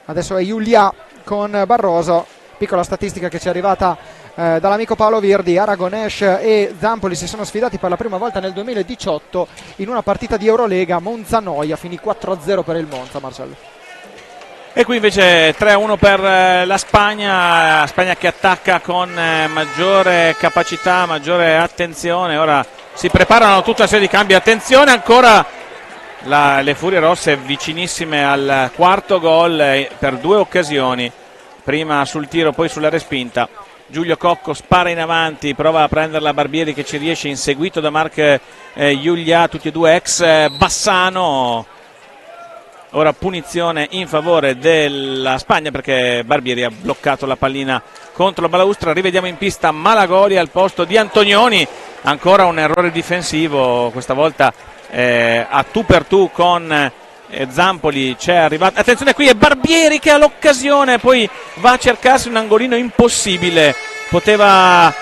Adesso è Julià con Barroso. Piccola statistica che ci è arrivata dall'amico Paolo Virdi: Aragonès e Zampoli si sono sfidati per la prima volta nel 2018 in una partita di Eurolega. Monza-Noia, finì 4-0 per il Monza, Marcello. E qui invece 3-1 per la Spagna che attacca con maggiore capacità, maggiore attenzione. Ora si preparano tutta una serie di cambi, attenzione ancora le Furie Rosse vicinissime al quarto gol per 2 occasioni, prima sul tiro poi sulla respinta. Giulio Cocco spara in avanti, prova a prenderla Barbieri che ci riesce, inseguito da Marc Julià, tutti e due ex Bassano. Ora punizione in favore della Spagna perché Barbieri ha bloccato la pallina contro la balaustra. Rivediamo in pista Malagoli al posto di Antonioni. Ancora un errore difensivo, questa volta a tu per tu con Zampoli. C'è arrivato, attenzione qui è Barbieri che ha l'occasione, poi va a cercarsi un angolino impossibile. Poteva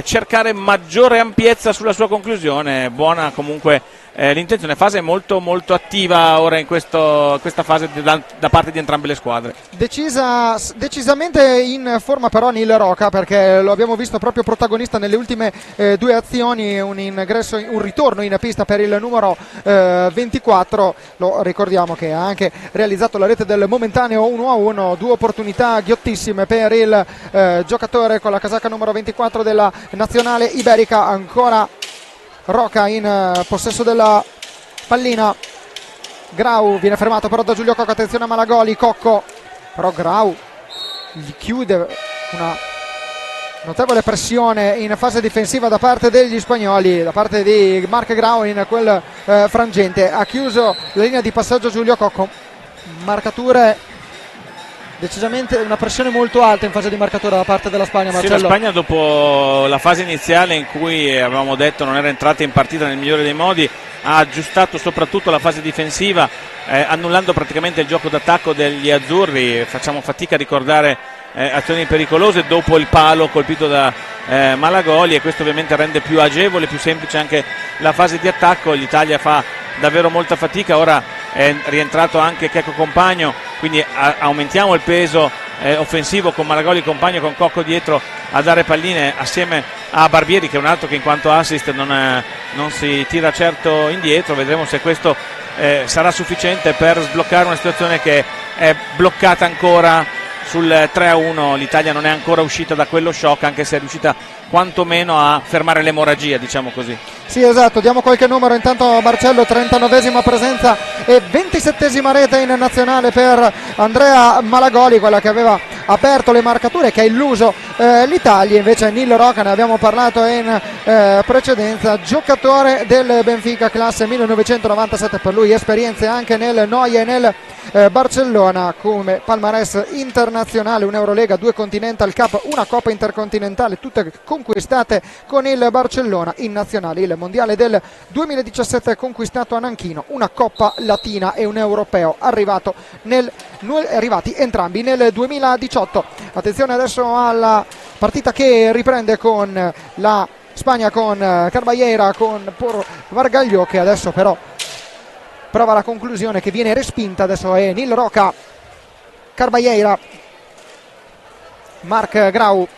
cercare maggiore ampiezza sulla sua conclusione. Buona comunque l'intenzione, fase molto molto attiva ora in questa fase da parte di entrambe le squadre. Decisamente in forma però Nil Roca, perché lo abbiamo visto proprio protagonista nelle ultime 2 azioni, un ritorno in pista per il numero 24. Lo ricordiamo che ha anche realizzato la rete del momentaneo 1-1, 2 opportunità ghiottissime per il giocatore con la casacca numero 24 della nazionale iberica. Ancora Roca in possesso della pallina. Grau viene fermato però da Giulio Cocco, attenzione a Malagoli. Cocco, però Grau gli chiude, una notevole pressione in fase difensiva da parte degli spagnoli, da parte di Marc Grau in quel frangente. Ha chiuso la linea di passaggio Giulio Cocco, marcature decisamente, una pressione molto alta in fase di marcatura da parte della Spagna, Marcello. Sì, la Spagna dopo la fase iniziale in cui avevamo detto non era entrata in partita nel migliore dei modi, ha aggiustato soprattutto la fase difensiva, annullando praticamente il gioco d'attacco degli azzurri. Facciamo fatica a ricordare azioni pericolose dopo il palo colpito da Malagoli, e questo ovviamente rende più agevole, più semplice anche la fase di attacco. L'Italia fa davvero molta fatica. Ora è rientrato anche Checco Compagno, quindi aumentiamo il peso offensivo con Malagoli Compagno, con Cocco dietro a dare palline assieme a Barbieri, che è un altro che in quanto assist non si tira certo indietro. Vedremo se questo sarà sufficiente per sbloccare una situazione che è bloccata ancora sul 3-1. L'Italia non è ancora uscita da quello shock, anche se è riuscita quantomeno a fermare l'emorragia, diciamo così. Sì, esatto, diamo qualche numero. Intanto Marcello, 39esima presenza e 27esima rete in nazionale per Andrea Malagoli, quella che aveva aperto le marcature, che ha illuso l'Italia. Invece Nil Roca, ne abbiamo parlato in precedenza, giocatore del Benfica classe 1997, per lui esperienze anche nel Noia e nel Barcellona, come palmarès internazionale, un'Eurolega, 2 Continental Cup, una Coppa Intercontinentale, tutte conquistate con il Barcellona. In nazionale il mondiale del 2017 conquistato a Nanchino, una Coppa Latina e un europeo arrivati entrambi nel 2018. Attenzione adesso alla partita che riprende con la Spagna, con Carballeira, con Por Bargaglio, che adesso però prova la conclusione che viene respinta. Adesso è Nil Roca, Carballeira, Marc Grau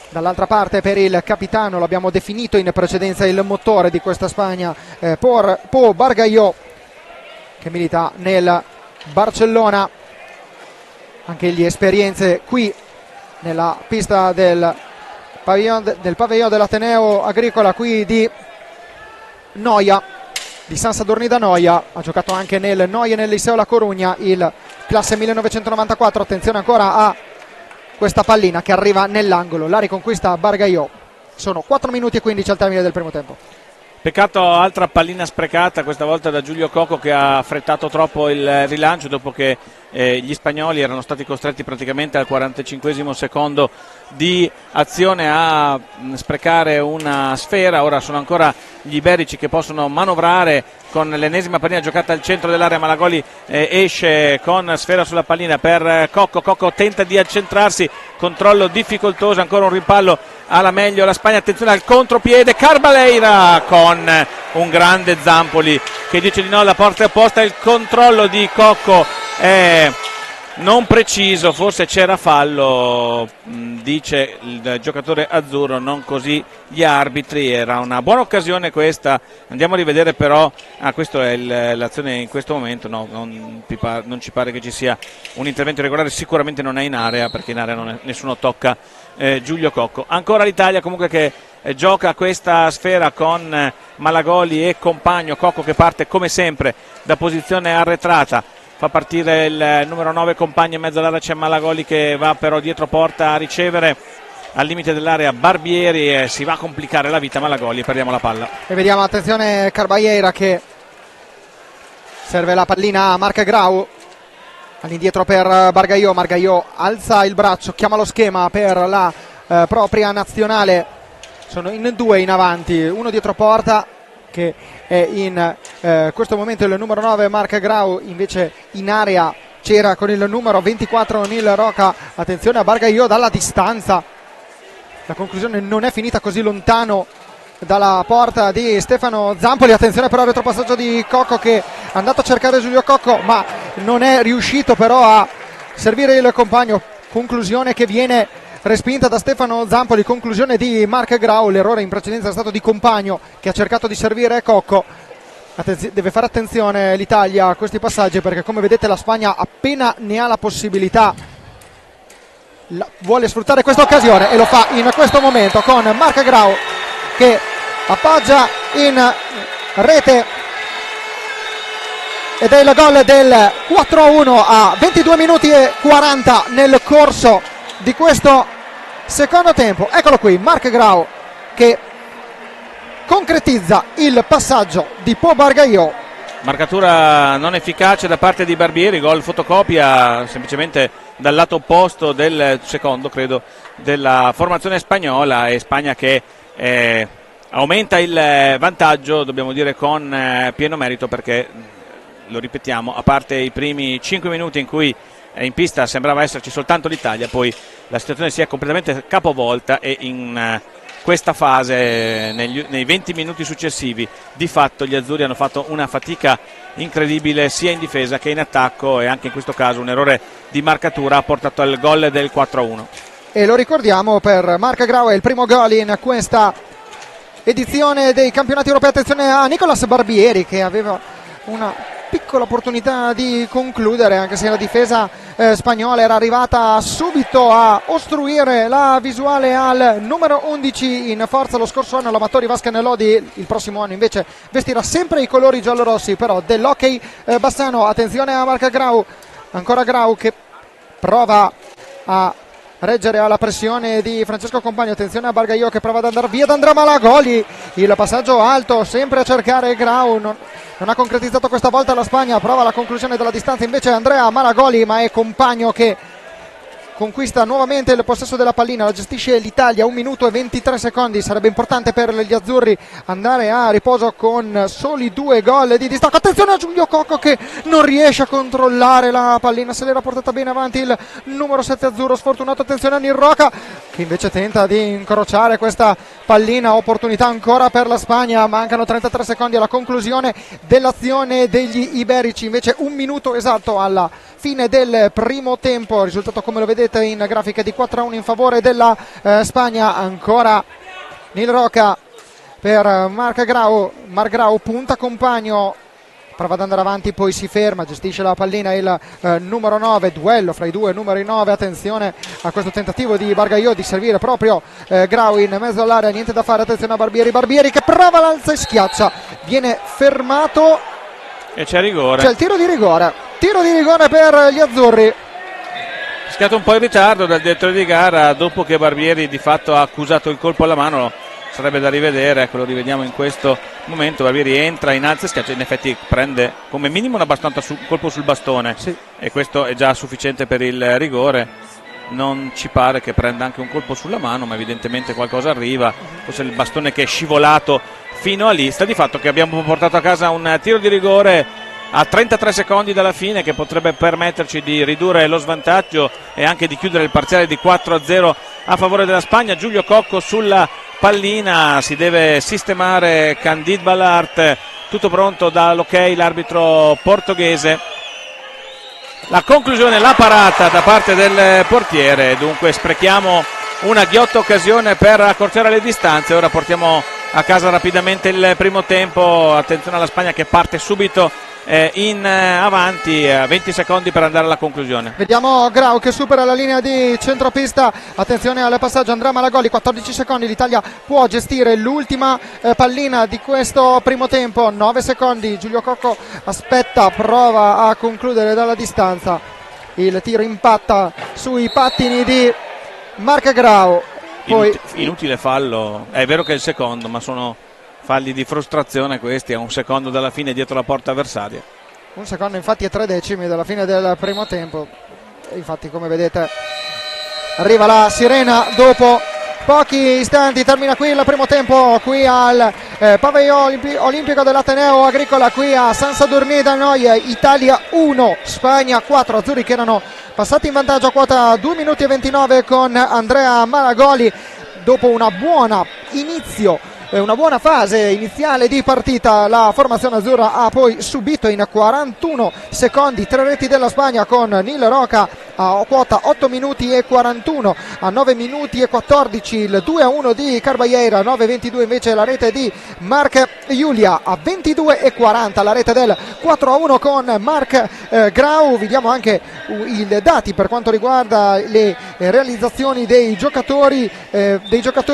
dall'altra parte per il capitano, l'abbiamo definito in precedenza il motore di questa Spagna, Po Bargaglio, che milita nel Barcellona, anche gli esperienze qui nella pista del pavillon dell'Ateneo Agricola qui di Noia, di San Sadurní d'Anoia. Ha giocato anche nel Noia e nel Liceo La Corugna, il classe 1994. Attenzione ancora a questa pallina che arriva nell'angolo, la riconquista Bargaglio. Sono 4 minuti e 15 al termine del primo tempo. Peccato, altra pallina sprecata, questa volta da Giulio Cocco, che ha affrettato troppo il rilancio dopo che gli spagnoli erano stati costretti praticamente al 45esimo secondo di azione a sprecare una sfera. Ora sono ancora gli iberici che possono manovrare con l'ennesima pallina giocata al centro dell'area. Malagoli esce con sfera sulla pallina per Cocco. Cocco tenta di accentrarsi, controllo difficoltoso, ancora un rimpallo alla meglio la Spagna. Attenzione al contropiede, Carballeira con un grande Zampoli che dice di no alla porta opposta. Il controllo di Cocco è non preciso, forse c'era fallo, dice il giocatore azzurro, non così gli arbitri. Era una buona occasione questa. Andiamo a rivedere però, questa è l'azione in questo momento. No, non ci pare che ci sia un intervento regolare, sicuramente non è in area, perché in area nessuno tocca Giulio Cocco. Ancora l'Italia comunque che gioca questa sfera con Malagoli e Compagno. Cocco che parte come sempre da posizione arretrata, fa partire il numero 9 Compagno, in mezzo all'area c'è Malagoli che va però dietro porta a ricevere al limite dell'area Barbieri e si va a complicare la vita Malagoli. Perdiamo la palla e vediamo, attenzione, Carballeira che serve la pallina a Marc Grau, all'indietro per Bargaglio. Bargaglio alza il braccio, chiama lo schema per la propria nazionale. Sono in 2 in avanti, uno dietro porta che è in questo momento il numero 9 Marc Grau, invece in area c'era con il numero 24 Nil Roca. Attenzione a Bargaglio dalla distanza, la conclusione non è finita così lontano dalla porta di Stefano Zampoli. Attenzione però al retropassaggio di Cocco, che è andato a cercare Giulio Cocco ma non è riuscito però a servire il compagno. Conclusione che viene respinta da Stefano Zampoli, conclusione di Marc Grau. L'errore in precedenza è stato di Compagno, che ha cercato di servire Cocco. Deve fare attenzione l'Italia a questi passaggi, perché come vedete la Spagna appena ne ha la possibilità vuole sfruttare questa occasione, e lo fa in questo momento con Marc Grau che appoggia in rete, ed è il gol del 4-1 a 22 minuti e 40 nel corso di questo secondo tempo. Eccolo qui Marc Grau che concretizza il passaggio di Po Bargaglio. Marcatura non efficace da parte di Barbieri, gol fotocopia semplicemente dal lato opposto del secondo, credo, della formazione spagnola, e Spagna che aumenta il vantaggio, dobbiamo dire con pieno merito, perché lo ripetiamo, a parte i primi 5 minuti in cui in pista sembrava esserci soltanto l'Italia, poi la situazione si è completamente capovolta e in questa fase nei 20 minuti successivi. Di fatto gli azzurri hanno fatto una fatica incredibile sia in difesa che in attacco, e anche in questo caso un errore di marcatura ha portato al gol del 4-1. E lo ricordiamo, per Marc Grau è il primo gol in questa edizione dei campionati europei. Attenzione a Nicolas Barbieri, che aveva una piccola opportunità di concludere, anche se la difesa spagnola era arrivata subito a ostruire la visuale al numero 11 in forza lo scorso anno, l'Amatori Vasca Lodi. Il prossimo anno invece vestirà sempre i colori giallorossi però dell'Hockey Bassano. Attenzione a Marc Grau, ancora Grau che prova a reggere alla pressione di Francesco Compagno. Attenzione a Bargaio che prova ad andare via da Andrea Malagoli, il passaggio alto sempre a cercare Grau, non ha concretizzato questa volta la Spagna, prova la conclusione della distanza invece Andrea Malagoli, ma è Compagno che conquista nuovamente il possesso della pallina, la gestisce l'Italia. 1 minuto e 23 secondi, sarebbe importante per gli azzurri andare a riposo con soli 2 gol di distacco. Attenzione a Giulio Cocco che non riesce a controllare la pallina, se l'era portata bene avanti il numero 7 azzurro sfortunato. Attenzione a Nirroca che invece tenta di incrociare questa pallina, opportunità ancora per la Spagna, mancano 33 secondi alla conclusione dell'azione degli iberici, invece 1 minuto esatto alla fine del primo tempo, risultato come lo vedete in grafica di 4-1 in favore della Spagna. Ancora Nirroca per Marc Grau, punta Compagno, prova ad andare avanti, poi si ferma, gestisce la pallina il numero 9, duello fra i due numeri 9. Attenzione a questo tentativo di Bargaio di servire proprio Grau in mezzo all'area, niente da fare. Attenzione a Barbieri che prova l'alza e schiaccia, viene fermato e c'è rigore, c'è il tiro di rigore per gli azzurri. Scatta un po' in ritardo dal direttore di gara dopo che Barbieri di fatto ha accusato il colpo alla mano, sarebbe da rivedere, ecco, lo rivediamo in questo momento. Barbieri entra, innalza e schiaccia, in effetti prende come minimo una bastante colpo sul bastone, sì, e questo è già sufficiente per il rigore. Non ci pare che prenda anche un colpo sulla mano, ma evidentemente qualcosa arriva, forse il bastone che è scivolato fino a lì. Sta di fatto che abbiamo portato a casa un tiro di rigore a 33 secondi dalla fine che potrebbe permetterci di ridurre lo svantaggio e anche di chiudere il parziale di 4-0 a favore della Spagna. Giulio Cocco sulla pallina, si deve sistemare Candide Ballart, tutto pronto dall'ok l'arbitro portoghese. La conclusione, la parata da parte del portiere, dunque sprechiamo una ghiotta occasione per accorciare le distanze. Ora portiamo a casa rapidamente il primo tempo. Attenzione alla Spagna che parte subito in avanti, 20 secondi per andare alla conclusione. Vediamo Grau che supera la linea di centropista. Attenzione al passaggio Andrea Malagoli, 14 secondi, l'Italia può gestire l'ultima pallina di questo primo tempo. 9 secondi, Giulio Cocco aspetta, prova a concludere dalla distanza, il tiro impatta sui pattini di Marc Grau. Poi inutile fallo, è vero che è il secondo, ma sono falli di frustrazione questi, a 1 secondo dalla fine dietro la porta avversaria. 1 secondo infatti è 3 decimi dalla fine del primo tempo. Infatti, come vedete, arriva la sirena dopo pochi istanti. Termina qui il primo tempo qui al Pavellon Olimpico dell'Ateneo Agricola, qui a San Sadurní d'Anoia. Italia 1, Spagna 4, azzurri che erano passati in vantaggio a quota 2 minuti e 29 con Andrea Malagoli dopo una buona fase iniziale di partita. La formazione azzurra ha poi subito in 41 secondi 3 reti della Spagna, con Nirroca a quota 8 minuti e 41, a 9 minuti e 14 il 2-1 di Carballeira, 9-22 invece la rete di Marc Julia, a 22 e 40 la rete del 4-1 con Marc Grau. Vediamo anche i dati per quanto riguarda le realizzazioni dei giocatori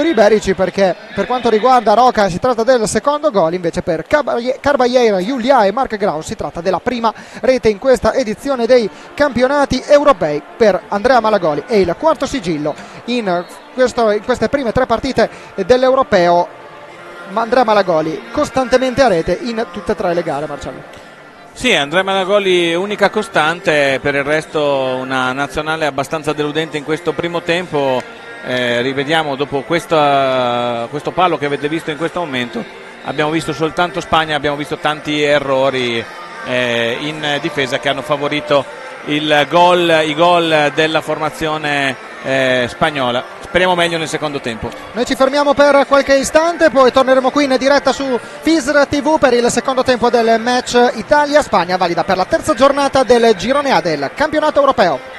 iberici, perché per quanto riguarda Roca si tratta del secondo gol, invece per Carballeira, Julia e Marc Grau si tratta della prima rete in questa edizione dei campionati europei per Andrea Malagoli. E il quarto sigillo in queste prime 3 partite dell'europeo, Andrea Malagoli costantemente a rete in tutte e 3 le gare. Marcello. Sì, Andrea Malagoli unica costante, per il resto una nazionale abbastanza deludente in questo primo tempo. Rivediamo dopo questo palo che avete visto in questo momento, abbiamo visto soltanto Spagna, abbiamo visto tanti errori in difesa che hanno favorito i gol della formazione spagnola. Speriamo meglio nel secondo tempo. Noi ci fermiamo per qualche istante, poi torneremo qui in diretta su FISR TV per il secondo tempo del match Italia-Spagna, valida per la terza giornata del girone A del campionato europeo.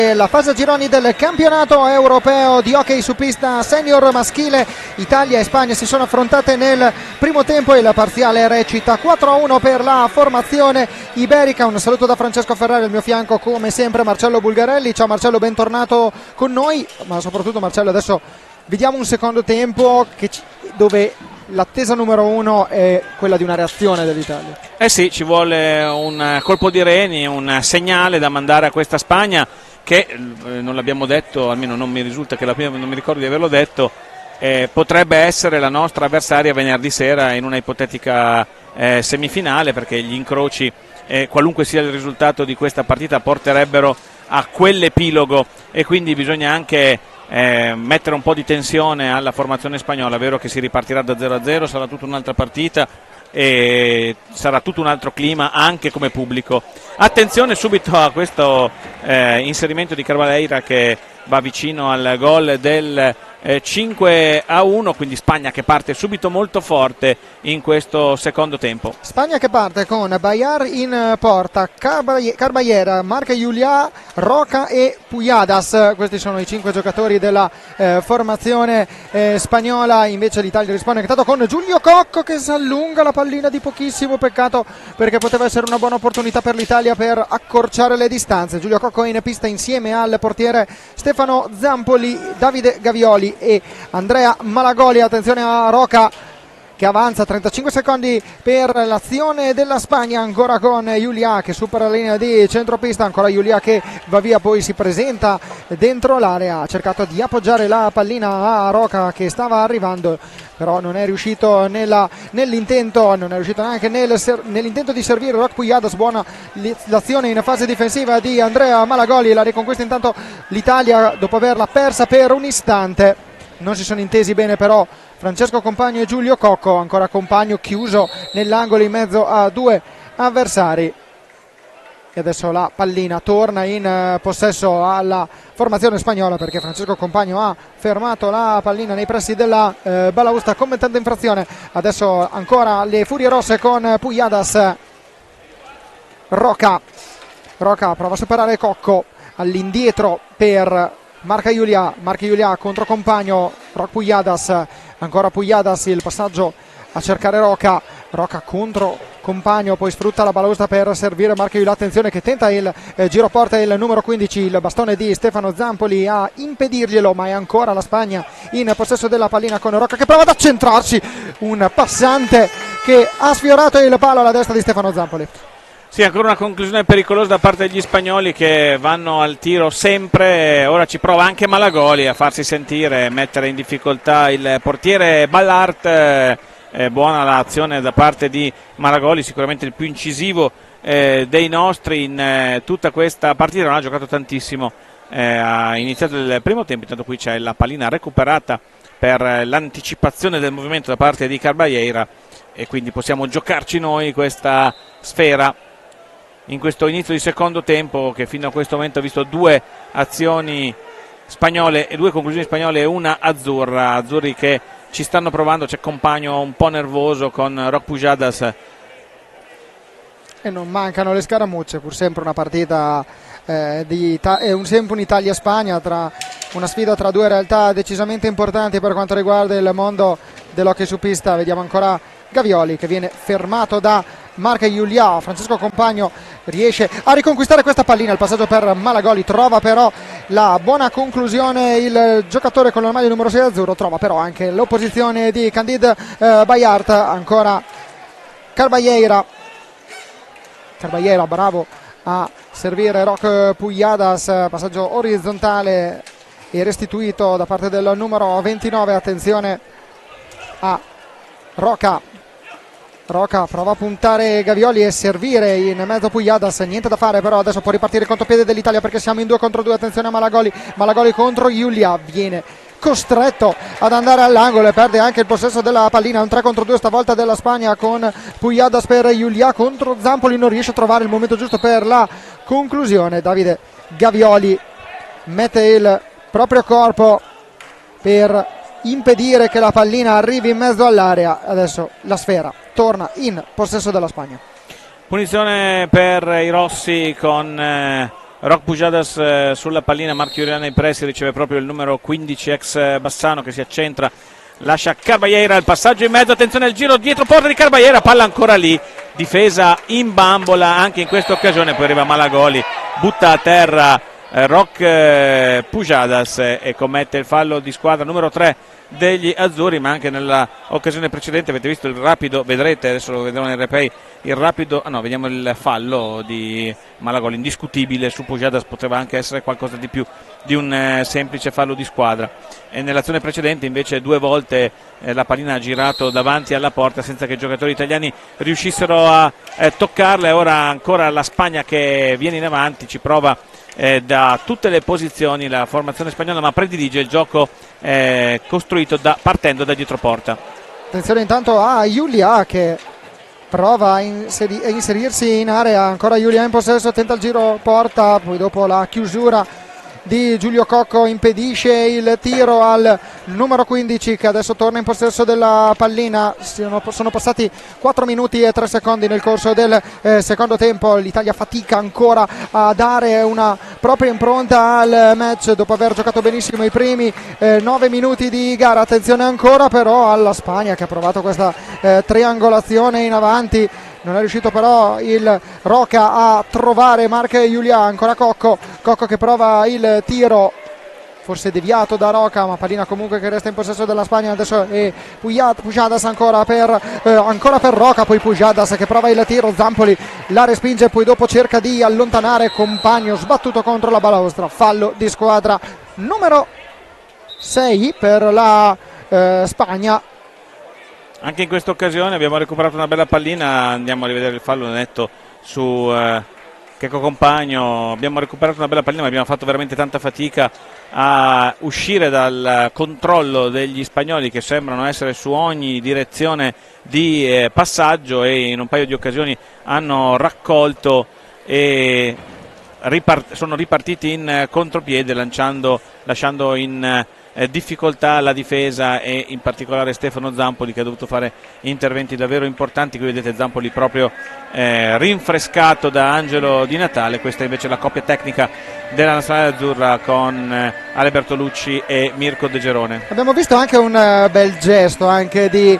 della fase a gironi del campionato europeo di hockey su pista senior maschile. Italia e Spagna si sono affrontate nel primo tempo e la parziale recita 4-1 per la formazione iberica. Un saluto da Francesco Ferrari, al mio fianco come sempre Marcello Bulgarelli. Ciao Marcello, bentornato con noi, ma soprattutto Marcello, adesso vediamo un secondo tempo dove l'attesa numero uno è quella di una reazione dell'Italia. Sì, ci vuole un colpo di reni, un segnale da mandare a questa Spagna che, non l'abbiamo detto, almeno non mi risulta che non mi ricordo di averlo detto, potrebbe essere la nostra avversaria venerdì sera in una ipotetica semifinale, perché gli incroci, qualunque sia il risultato di questa partita, porterebbero a quell'epilogo, e quindi bisogna anche mettere un po' di tensione alla formazione spagnola. È vero che si ripartirà da 0-0, sarà tutta un'altra partita e sarà tutto un altro clima anche come pubblico. Attenzione subito a questo inserimento di Carvalheira che va vicino al gol del 5-1, quindi Spagna che parte subito molto forte in questo secondo tempo. Spagna che parte con Bayar in porta, Carvalheira, Marca Julià, Roca e Pujadas. Questi sono i 5 giocatori della formazione spagnola. Invece l'Italia risponde intanto con Giulio Cocco che si allunga la pallina di pochissimo, peccato perché poteva essere una buona opportunità per l'Italia per accorciare le distanze. Giulio Cocco in pista insieme al portiere Stefano Zampoli, Davide Gavioli e Andrea Malagoli. Attenzione a Roca che avanza, 35 secondi per l'azione della Spagna, ancora con Julià che supera la linea di centropista, ancora Julià che va via, poi si presenta dentro l'area, ha cercato di appoggiare la pallina a Roca che stava arrivando, però non è riuscito nell'intento, non è riuscito neanche nell'intento di servire Roc Pujadas. Buona l'azione in fase difensiva di Andrea Malagoli, la riconquista intanto l'Italia dopo averla persa per un istante. Non si sono intesi bene però Francesco Compagno e Giulio Cocco, ancora Compagno chiuso nell'angolo in mezzo a due avversari. E adesso la pallina torna in possesso alla formazione spagnola, perché Francesco Compagno ha fermato la pallina nei pressi della balaustra commettendo infrazione. Adesso ancora le Furie Rosse con Pujadas. Roca prova a superare Cocco, all'indietro per Marca Julià contro Compagno, Roc Pujadas, ancora Pujadas, il passaggio a cercare Roca contro Compagno, poi sfrutta la balaustra per servire Marca Julià. Attenzione che tenta il giro porta il numero 15, il bastone di Stefano Zampoli a impedirglielo, ma è ancora la Spagna in possesso della pallina con Roca che prova ad accentrarsi, un passante che ha sfiorato il palo alla destra di Stefano Zampoli. Sì, ancora una conclusione pericolosa da parte degli spagnoli che vanno al tiro sempre. Ora ci prova anche Malagoli a farsi sentire, mettere in difficoltà il portiere Ballart. Buona l'azione da parte di Malagoli, sicuramente il più incisivo dei nostri in tutta questa partita. Non ha giocato tantissimo, ha iniziato il primo tempo. Intanto qui c'è la pallina recuperata per l'anticipazione del movimento da parte di Carvalheira e quindi possiamo giocarci noi questa sfera in questo inizio di secondo tempo, che fino a questo momento ha visto due azioni spagnole e due conclusioni spagnole e una azzurra. Azzurri che ci stanno provando, c'è Compagno un po' nervoso con Roc Pujadas. E non mancano le scaramucce, pur sempre una partita sempre un'Italia-Spagna, una sfida tra due realtà decisamente importanti per quanto riguarda il mondo dell'hockey su pista. Vediamo ancora Gavioli che viene fermato da Marca Julià. Francesco Compagno riesce a riconquistare questa pallina, il passaggio per Malagoli, trova però la buona conclusione il giocatore con la maglia numero 6 azzurro, trova però anche l'opposizione di Candide Bayart. Ancora Carvalheira bravo a servire Roc Pujadas, passaggio orizzontale e restituito da parte del numero 29. Attenzione a Roca prova a puntare Gavioli e servire in mezzo Pujadas, niente da fare però. Adesso può ripartire il contropiede dell'Italia perché siamo in 2 contro 2. Attenzione a Malagoli contro Julià, viene costretto ad andare all'angolo e perde anche il possesso della pallina. Un 3 contro 2 stavolta della Spagna con Pujadas per Julià contro Zampoli, non riesce a trovare il momento giusto per la conclusione. Davide Gavioli mette il proprio corpo per impedire che la pallina arrivi in mezzo all'area. Adesso la sfera torna in possesso della Spagna. Punizione per i rossi con Roc Pujadas sulla pallina, Marco Iulià nei pressi, riceve proprio il numero 15 ex Bassano che si accentra, lascia Carbagliera, il passaggio in mezzo, attenzione al giro dietro porta di Carbagliera, palla ancora lì, difesa in bambola anche in questa occasione, poi arriva Malagoli, butta a terra Roc Pujadas e commette il fallo di squadra numero 3 degli azzurri, ma anche nella occasione precedente avete visto il rapido, vedrete, adesso lo vedremo nel replay, il rapido, vediamo il fallo di Malagoli, indiscutibile su Pujadas, poteva anche essere qualcosa di più di un semplice fallo di squadra, e nell'azione precedente invece 2 volte la pallina ha girato davanti alla porta senza che i giocatori italiani riuscissero a toccarla, e ora ancora la Spagna che viene in avanti, ci prova da tutte le posizioni la formazione spagnola, ma predilige il gioco costruito partendo da dietro porta. Attenzione intanto a Iulià che prova a inserirsi in area, ancora Iulià in possesso, tenta il giro porta, poi dopo la chiusura di Giulio Cocco impedisce il tiro al numero 15 che adesso torna in possesso della pallina. Sono passati 4 minuti e 3 secondi nel corso del secondo tempo, l'Italia fatica ancora a dare una propria impronta al match dopo aver giocato benissimo i primi 9 minuti di gara. Attenzione ancora però alla Spagna che ha provato questa triangolazione in avanti, non è riuscito però il Roca a trovare Marco Iulià, ancora Cocco che prova il tiro, forse deviato da Roca, ma pallina comunque che resta in possesso della Spagna. Adesso è Pujadas ancora per Roca, poi Pujadas che prova il tiro, Zampoli la respinge, poi dopo cerca di allontanare compagno, sbattuto contro la balaustra, fallo di squadra numero 6 per la Spagna. Anche in questa occasione abbiamo recuperato una bella pallina, andiamo a rivedere il fallo netto su Checco Compagno, abbiamo recuperato una bella pallina ma abbiamo fatto veramente tanta fatica a uscire dal controllo degli spagnoli che sembrano essere su ogni direzione di passaggio, e in un paio di occasioni hanno raccolto e sono ripartiti in contropiede lasciando in difficoltà la difesa, e in particolare Stefano Zampoli che ha dovuto fare interventi davvero importanti. Qui vedete Zampoli proprio rinfrescato da Angelo Di Natale. Questa invece è la coppia tecnica della nazionale azzurra con Ale Bertolucci e Mirko De Gerone. Abbiamo visto anche un bel gesto anche di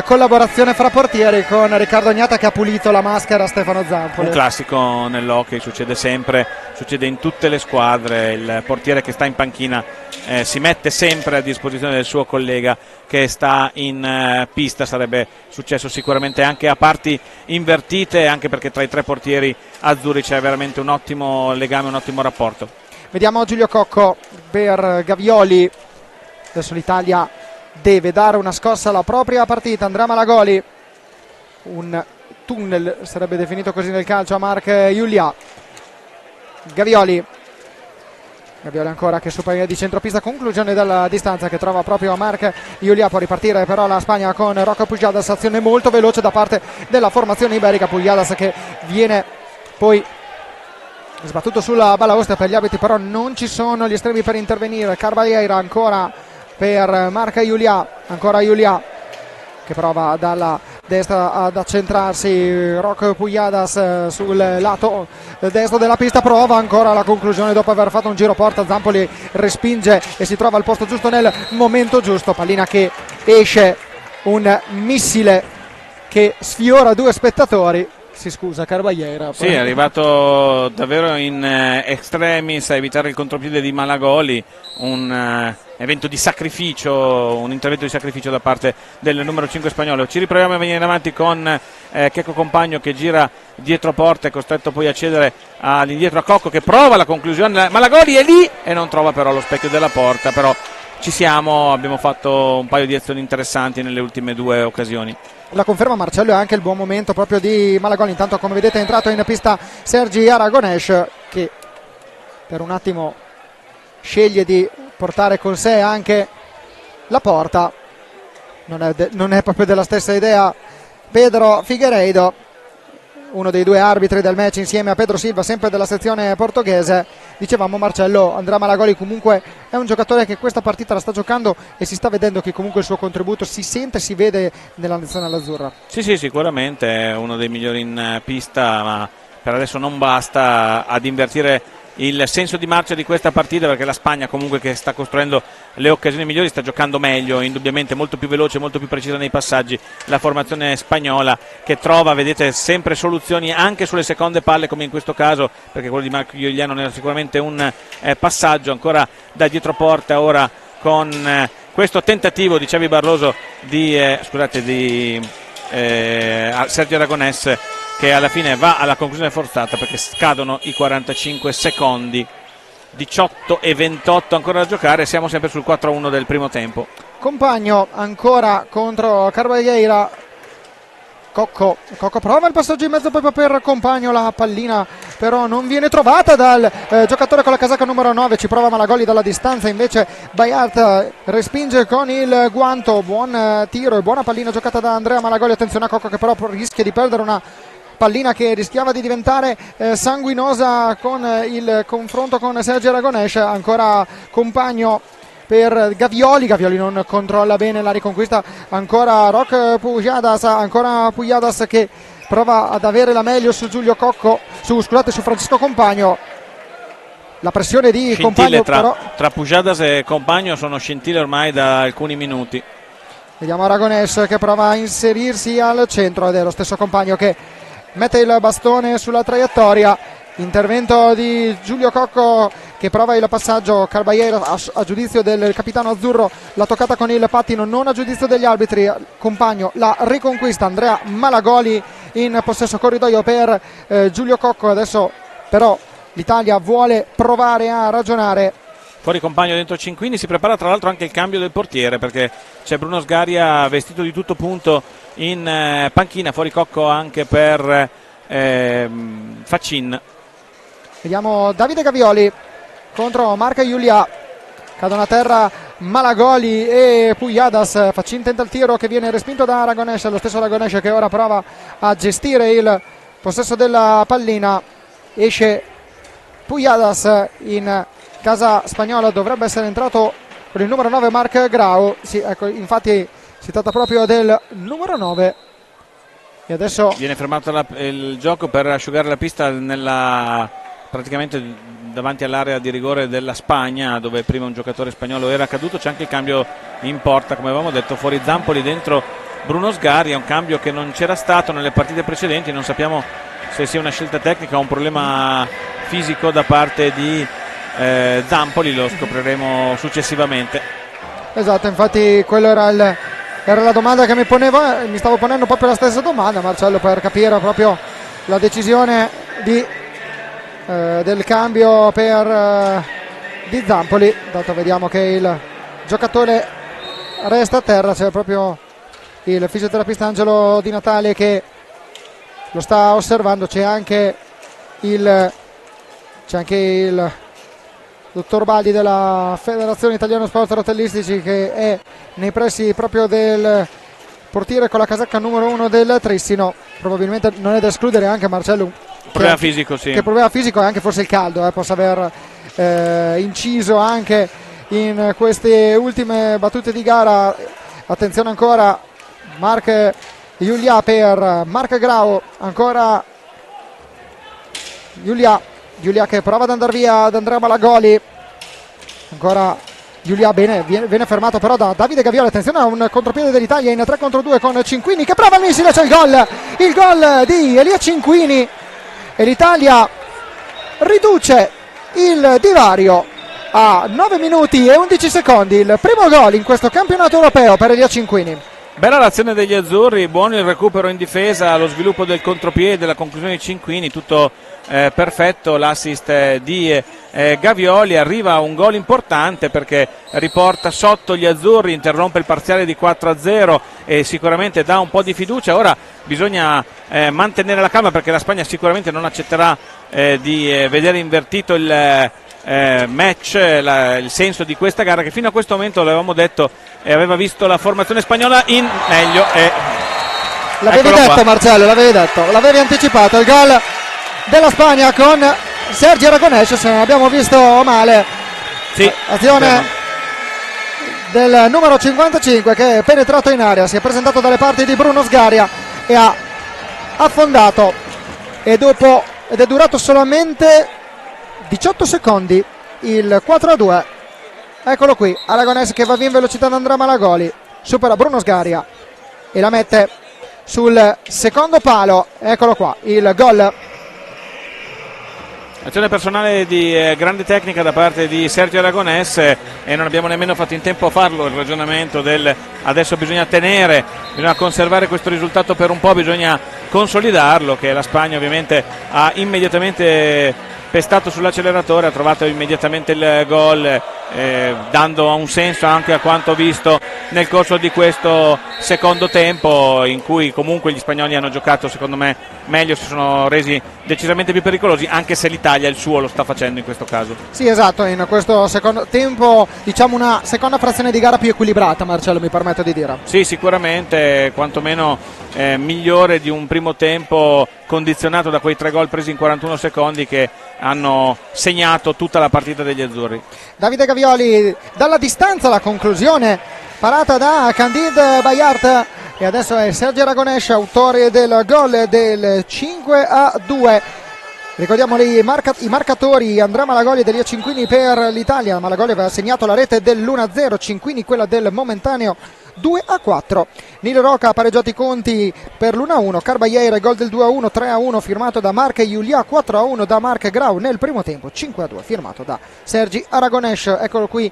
collaborazione fra portieri con Riccardo Agnata che ha pulito la maschera a Stefano Zampoli. Un classico nell'hockey, succede sempre, succede in tutte le squadre, il portiere che sta in panchina si mette sempre a disposizione del suo collega che sta in pista. Sarebbe successo sicuramente anche a parti invertite, anche perché tra i 3 portieri azzurri c'è veramente un ottimo legame, un ottimo rapporto. Vediamo Giulio Cocco per Gavioli, adesso l'Italia deve dare una scossa alla propria partita. Andrea Malagoli, un tunnel sarebbe definito così nel calcio, a Marco Iulià. Gavioli ancora che supera di centropista, conclusione della distanza che trova proprio a Marco Iulià. Può ripartire però la Spagna con Roc Pujadas, azione molto veloce da parte della formazione iberica. Pujadas che viene poi sbattuto sulla balaustra, per gli arbitri però non ci sono gli estremi per intervenire. Carbagliera ancora per Marco Iulià, ancora Iulià che prova dalla destra ad accentrarsi, Roc Pujadas sul lato destro della pista, prova ancora la conclusione dopo aver fatto un giro porta. Zampoli respinge e si trova al posto giusto nel momento giusto, pallina che esce, un missile che sfiora 2 spettatori. Si scusa Carbagliera. Sì, è arrivato davvero in extremis a evitare il contropiede di Malagoli, un evento di sacrificio, un intervento di sacrificio da parte del numero 5 spagnolo. Ci riproviamo a venire in avanti con Checco Compagno che gira dietro porta, è costretto poi a cedere all'indietro a Cocco che prova la conclusione. Malagoli è lì e non trova però lo specchio della porta, però ci siamo, abbiamo fatto un paio di azioni interessanti nelle ultime 2 occasioni. La conferma Marcello è anche il buon momento proprio di Malagoli. Intanto, come vedete, è entrato in pista Sergi Aragones che per un attimo sceglie di portare con sé anche la porta. Non è proprio della stessa idea Pedro Figueiredo, uno dei 2 arbitri del match insieme a Pedro Silva, sempre della sezione portoghese. Dicevamo Marcello, Andrea Malagoli comunque è un giocatore che questa partita la sta giocando e si sta vedendo che comunque il suo contributo si sente e si vede nella nazionale azzurra. Sì, sicuramente è uno dei migliori in pista, ma per adesso non basta ad invertire il senso di marcia di questa partita, perché la Spagna comunque che sta costruendo le occasioni migliori sta giocando meglio, indubbiamente molto più veloce, molto più precisa nei passaggi la formazione spagnola, che trova, vedete, sempre soluzioni anche sulle seconde palle, come in questo caso, perché quello di Marco Iuliano era sicuramente un passaggio ancora da dietro porta ora con questo tentativo di Xavi Barroso di Sergio Aragonés, che alla fine va alla conclusione forzata perché scadono i 45 secondi. 18 e 28 ancora da giocare, siamo sempre sul 4-1 del primo tempo. Compagno ancora contro Carballeira. Cocco prova il passaggio in mezzo poi per Compagno, la pallina però non viene trovata dal giocatore con la casacca numero 9, ci prova Malagoli dalla distanza, invece Bayat respinge con il guanto. Buon tiro e buona pallina giocata da Andrea Malagoli. Attenzione a Cocco che però rischia di perdere una pallina che rischiava di diventare sanguinosa con il confronto con Sergio Aragonés. Ancora Compagno per Gavioli non controlla bene la riconquista, ancora Roc Pujadas che prova ad avere la meglio su Giulio Cocco, su Francesco Compagno. La pressione di scintille Compagno tra Pujadas e Compagno sono scintille ormai da alcuni minuti. Vediamo Aragonés che prova a inserirsi al centro ed è lo stesso Compagno che mette il bastone sulla traiettoria. Intervento di Giulio Cocco che prova il passaggio. Carballeira a giudizio del capitano azzurro l'ha toccata con il pattino, non a giudizio degli arbitri. Compagno la riconquista. Andrea Malagoli in possesso corridoio per Giulio Cocco. Adesso però l'Italia vuole provare a ragionare. Fuori Compagno, dentro Cinquini. Si prepara tra l'altro anche il cambio del portiere, perché c'è Bruno Sgaria vestito di tutto punto in panchina. Fuori Cocco anche per Facin. Vediamo Davide Gavioli contro Marco Iulia. Cadono a terra Malagoli e Pujadas. Facin tenta il tiro che viene respinto da Aragonés, lo stesso Aragonés che ora prova a gestire il possesso della pallina. Esce Pujadas in casa spagnola, dovrebbe essere entrato con il numero 9 Marc Grau. Sì, ecco, infatti si tratta proprio del numero 9. E adesso viene fermato il gioco per asciugare la pista praticamente davanti all'area di rigore della Spagna, dove prima un giocatore spagnolo era caduto. C'è anche il cambio in porta, come avevamo detto, fuori Zampoli, dentro Bruno Sgaria, un cambio che non c'era stato nelle partite precedenti. Non sappiamo se sia una scelta tecnica o un problema fisico da parte di Zampoli, lo scopriremo successivamente. Esatto, infatti quello era la domanda che mi stavo ponendo proprio la stessa domanda, Marcello, per capire proprio la decisione del cambio di Zampoli. Dato vediamo che il giocatore resta a terra, c'è proprio il fisioterapista Angelo Di Natale che lo sta osservando. C'è anche il dottor Baldi della Federazione Italiana Sport Rotellistici che è nei pressi proprio del portiere con la casacca numero 1 del Trissino. Probabilmente non è da escludere anche Marcello problema fisico, sì. Che problema fisico e anche forse il caldo possa aver inciso anche in queste ultime battute di gara. Attenzione ancora Marc Iulia per Marc Grau, ancora Iulia che prova ad andare via ad Andrea Malagoli, ancora Iulia bene, viene fermato però da Davide Gavioli. Attenzione a un contropiede dell'Italia in 3 contro 2 con Cinquini che prova il missile, c'è il gol di Elia Cinquini e l'Italia riduce il divario a 9 minuti e 11 secondi, il primo gol in questo campionato europeo per Elia Cinquini. Bella l'azione degli azzurri, buono il recupero in difesa, lo sviluppo del contropiede, la conclusione di Cinquini, tutto perfetto. L'assist di Gavioli, arriva un gol importante perché riporta sotto gli azzurri, interrompe il parziale di 4-0 e sicuramente dà un po' di fiducia. Ora bisogna mantenere la calma, perché la Spagna sicuramente non accetterà di vedere invertito il match, il senso di questa gara, che fino a questo momento, l'avevamo detto, aveva visto la formazione spagnola in meglio. L'avevi detto, Marcello, l'avevi anticipato il gol della Spagna con Sergio Aragonés, se non abbiamo visto male. Sì, azione del numero 55 che è penetrato in area, si è presentato dalle parti di Bruno Sgaria e ha affondato, ed è durato solamente 18 secondi il 4-2. Eccolo qui, Aragonés che va via in velocità da Andrea Malagoli, supera Bruno Sgaria e la mette sul secondo palo. Eccolo qua, il gol. Azione personale di grande tecnica da parte di Sergio Aragonés, e non abbiamo nemmeno fatto in tempo a farlo il ragionamento del adesso bisogna tenere, bisogna conservare questo risultato per un po', bisogna consolidarlo, che la Spagna ovviamente ha immediatamente pestato sull'acceleratore, ha trovato immediatamente il gol, dando un senso anche a quanto visto nel corso di questo secondo tempo, in cui comunque gli spagnoli hanno giocato secondo me meglio, si sono resi decisamente più pericolosi, anche se l'Italia il suo lo sta facendo in questo caso. Sì, esatto, in questo secondo tempo diciamo una seconda frazione di gara più equilibrata, Marcello, mi permetto di dire. Sì, sicuramente, quantomeno migliore di un primo tempo condizionato da quei 3 gol presi in 41 secondi che hanno segnato tutta la partita degli azzurri. Davide Gavioli dalla distanza, la conclusione parata da Candide Bayart, e adesso è Sergio Aragonés autore del gol del 5-2. Ricordiamo i marcatori: Andrea Malagoli e Delia Cinquini per l'Italia. Malagoli aveva segnato la rete dell'1-0, Cinquini quella del momentaneo 2-4. Nilo Roca ha pareggiato i conti per l'1-1, Carballeira gol del 2-1, 3-1 firmato da Marc Julià, 4-1 da Marc Grau nel primo tempo, 5-2 firmato da Sergi Aragonés. Eccolo qui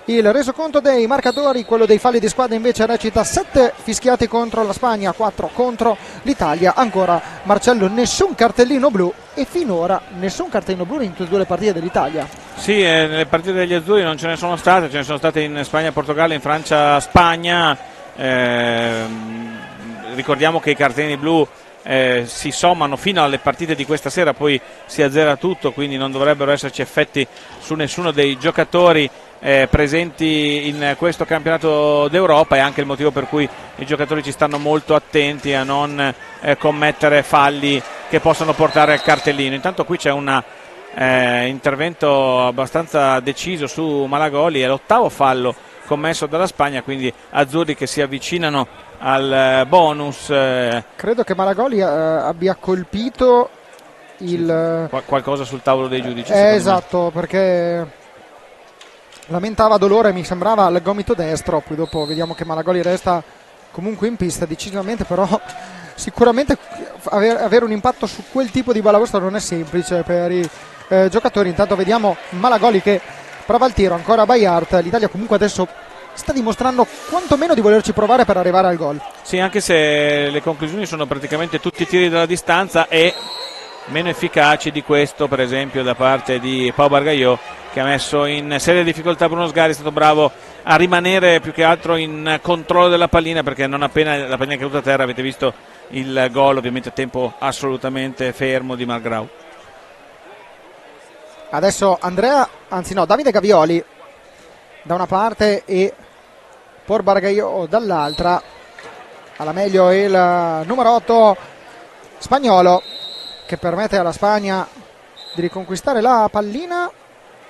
il resoconto dei marcatori, quello dei falli di squadra invece recita 7 fischiati contro la Spagna, 4 contro l'Italia. Ancora Marcello, nessun cartellino blu, e finora nessun cartellino blu in tutte e due le partite dell'Italia. Sì, nelle partite degli azzurri non ce ne sono state, ce ne sono state in Spagna, Portogallo, in Francia, Spagna. Ricordiamo che i cartellini blu si sommano fino alle partite di questa sera, poi si azzera tutto, quindi non dovrebbero esserci effetti su nessuno dei giocatori presenti in questo campionato d'Europa, è anche il motivo per cui i giocatori ci stanno molto attenti a non commettere falli che possano portare al cartellino. Intanto qui c'è un intervento abbastanza deciso su Malagoli, è l'8º fallo commesso dalla Spagna, quindi azzurri che si avvicinano al bonus. Credo che Malagoli abbia colpito qualcosa sul tavolo dei giudici. Esatto, perché lamentava dolore, mi sembrava al gomito destro. Poi dopo vediamo che Malagoli resta comunque in pista decisamente, però sicuramente avere un impatto su quel tipo di balaustra non è semplice per i giocatori. Intanto vediamo Malagoli che prova il tiro, ancora Bayart. L'Italia comunque adesso sta dimostrando quantomeno di volerci provare per arrivare al gol. Sì, anche se le conclusioni sono praticamente tutti tiri dalla distanza e meno efficaci di questo, per esempio da parte di Pau Bargalló, che ha messo in seria difficoltà Bruno Sgari. È stato bravo a rimanere più che altro in controllo della pallina, perché non appena la pallina è caduta a terra avete visto il gol, ovviamente a tempo assolutamente fermo di Marc Grau. Adesso Davide Gavioli da una parte e Por Bargalló dall'altra. Alla meglio il numero 8 spagnolo, che permette alla Spagna di riconquistare la pallina,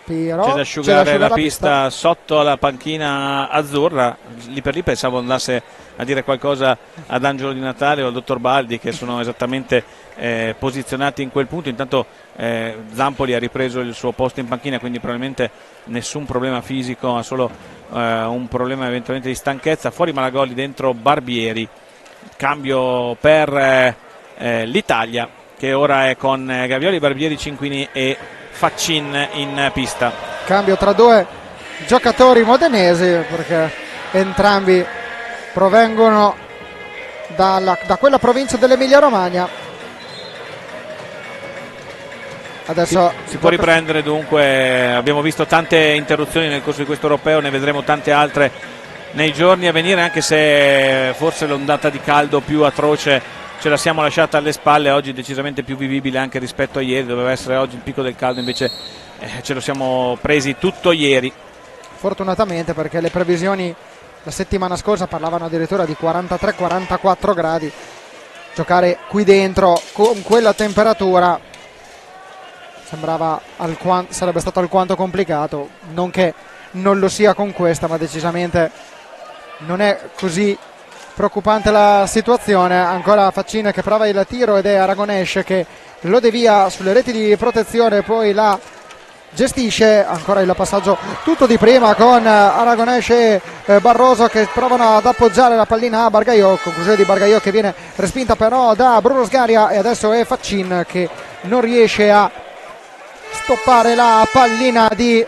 però c'è da asciugare la pista sotto la panchina azzurra. Lì per lì pensavo andasse a dire qualcosa ad Angelo Di Natale o al dottor Baldi, che sono esattamente posizionati in quel punto. Intanto Zampoli ha ripreso il suo posto in panchina, quindi probabilmente nessun problema fisico, ma solo un problema eventualmente di stanchezza. Fuori Malagoli, dentro Barbieri. Cambio per l'Italia, che ora è con Gavioli, Barbieri, Cinquini e Faccin in pista. Cambio tra due giocatori modenesi, perché entrambi provengono da quella provincia dell'Emilia Romagna. Adesso si può riprendere dunque. Abbiamo visto tante interruzioni nel corso di questo europeo, ne vedremo tante altre nei giorni a venire, anche se forse l'ondata di caldo più atroce ce la siamo lasciata alle spalle. Oggi decisamente più vivibile anche rispetto a ieri, doveva essere oggi il picco del caldo, invece ce lo siamo presi tutto ieri. Fortunatamente, perché le previsioni la settimana scorsa parlavano addirittura di 43-44 gradi. Giocare qui dentro con quella temperatura sarebbe stato alquanto complicato, non che non lo sia con questa, ma decisamente non è così preoccupante la situazione. Ancora Faccin che prova il tiro ed è Aragonés che lo devia sulle reti di protezione, poi la gestisce. Ancora il passaggio tutto di prima con Aragonés e Barroso che provano ad appoggiare la pallina a Bargaio, conclusione di Bargaio che viene respinta però da Bruno Sgaria, e adesso è Faccin che non riesce a stoppare la pallina di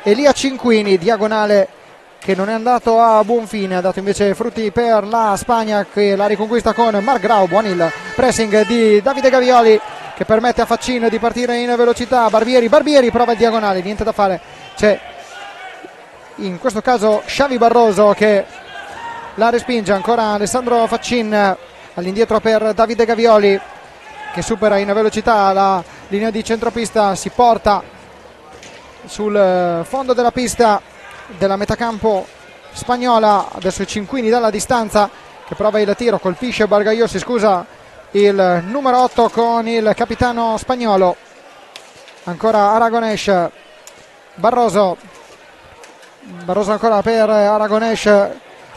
Elia Cinquini, diagonale che non è andato a buon fine, ha dato invece frutti per la Spagna che la riconquista con Marc Grau. Buon il pressing di Davide Gavioli che permette a Faccin di partire in velocità. Barbieri prova il diagonale, niente da fare, c'è in questo caso Xavi Barroso che la respinge. Ancora Alessandro Faccin all'indietro per Davide Gavioli che supera in velocità la linea di centropista, si porta sul fondo della pista della metacampo spagnola. Adesso Cinquini dalla distanza che prova il tiro, colpisce Bargaio, si scusa il numero 8 con il capitano spagnolo. Ancora Aragonés, Barroso ancora per Aragonés,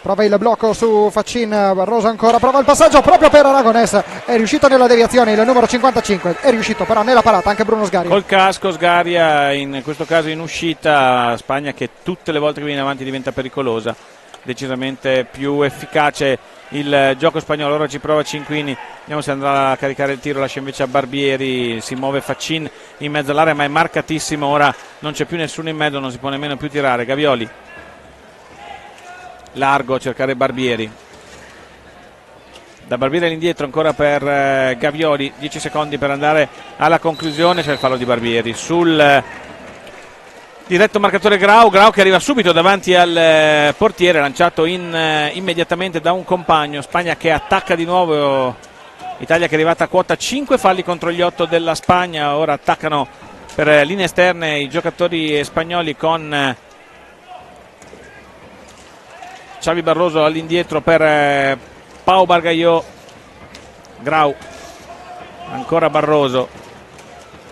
prova il blocco su Faccin. Barroso ancora prova il passaggio proprio per Aragonés, è riuscito nella deviazione il numero 55, è riuscito però nella parata anche Bruno Sgaria. Col casco Sgaria, in questo caso in uscita. Spagna che tutte le volte che viene avanti diventa pericolosa, decisamente più efficace il gioco spagnolo. Ora ci prova Cinquini, vediamo se andrà a caricare il tiro, lascia invece a Barbieri, si muove Faccin in mezzo all'area ma è marcatissimo, ora non c'è più nessuno in mezzo, non si può nemmeno più tirare. Gavioli largo a cercare Barbieri, da Barbieri all'indietro ancora per Gavioli, 10 secondi per andare alla conclusione. C'è il fallo di Barbieri sul diretto marcatore Grau che arriva subito davanti al portiere, lanciato immediatamente da un compagno. Spagna che attacca di nuovo, Italia che è arrivata a quota 5 falli contro gli 8 della Spagna. Ora attaccano per linee esterne i giocatori spagnoli con Xavi Barroso all'indietro per Pau Bargaio. Grau, ancora Barroso,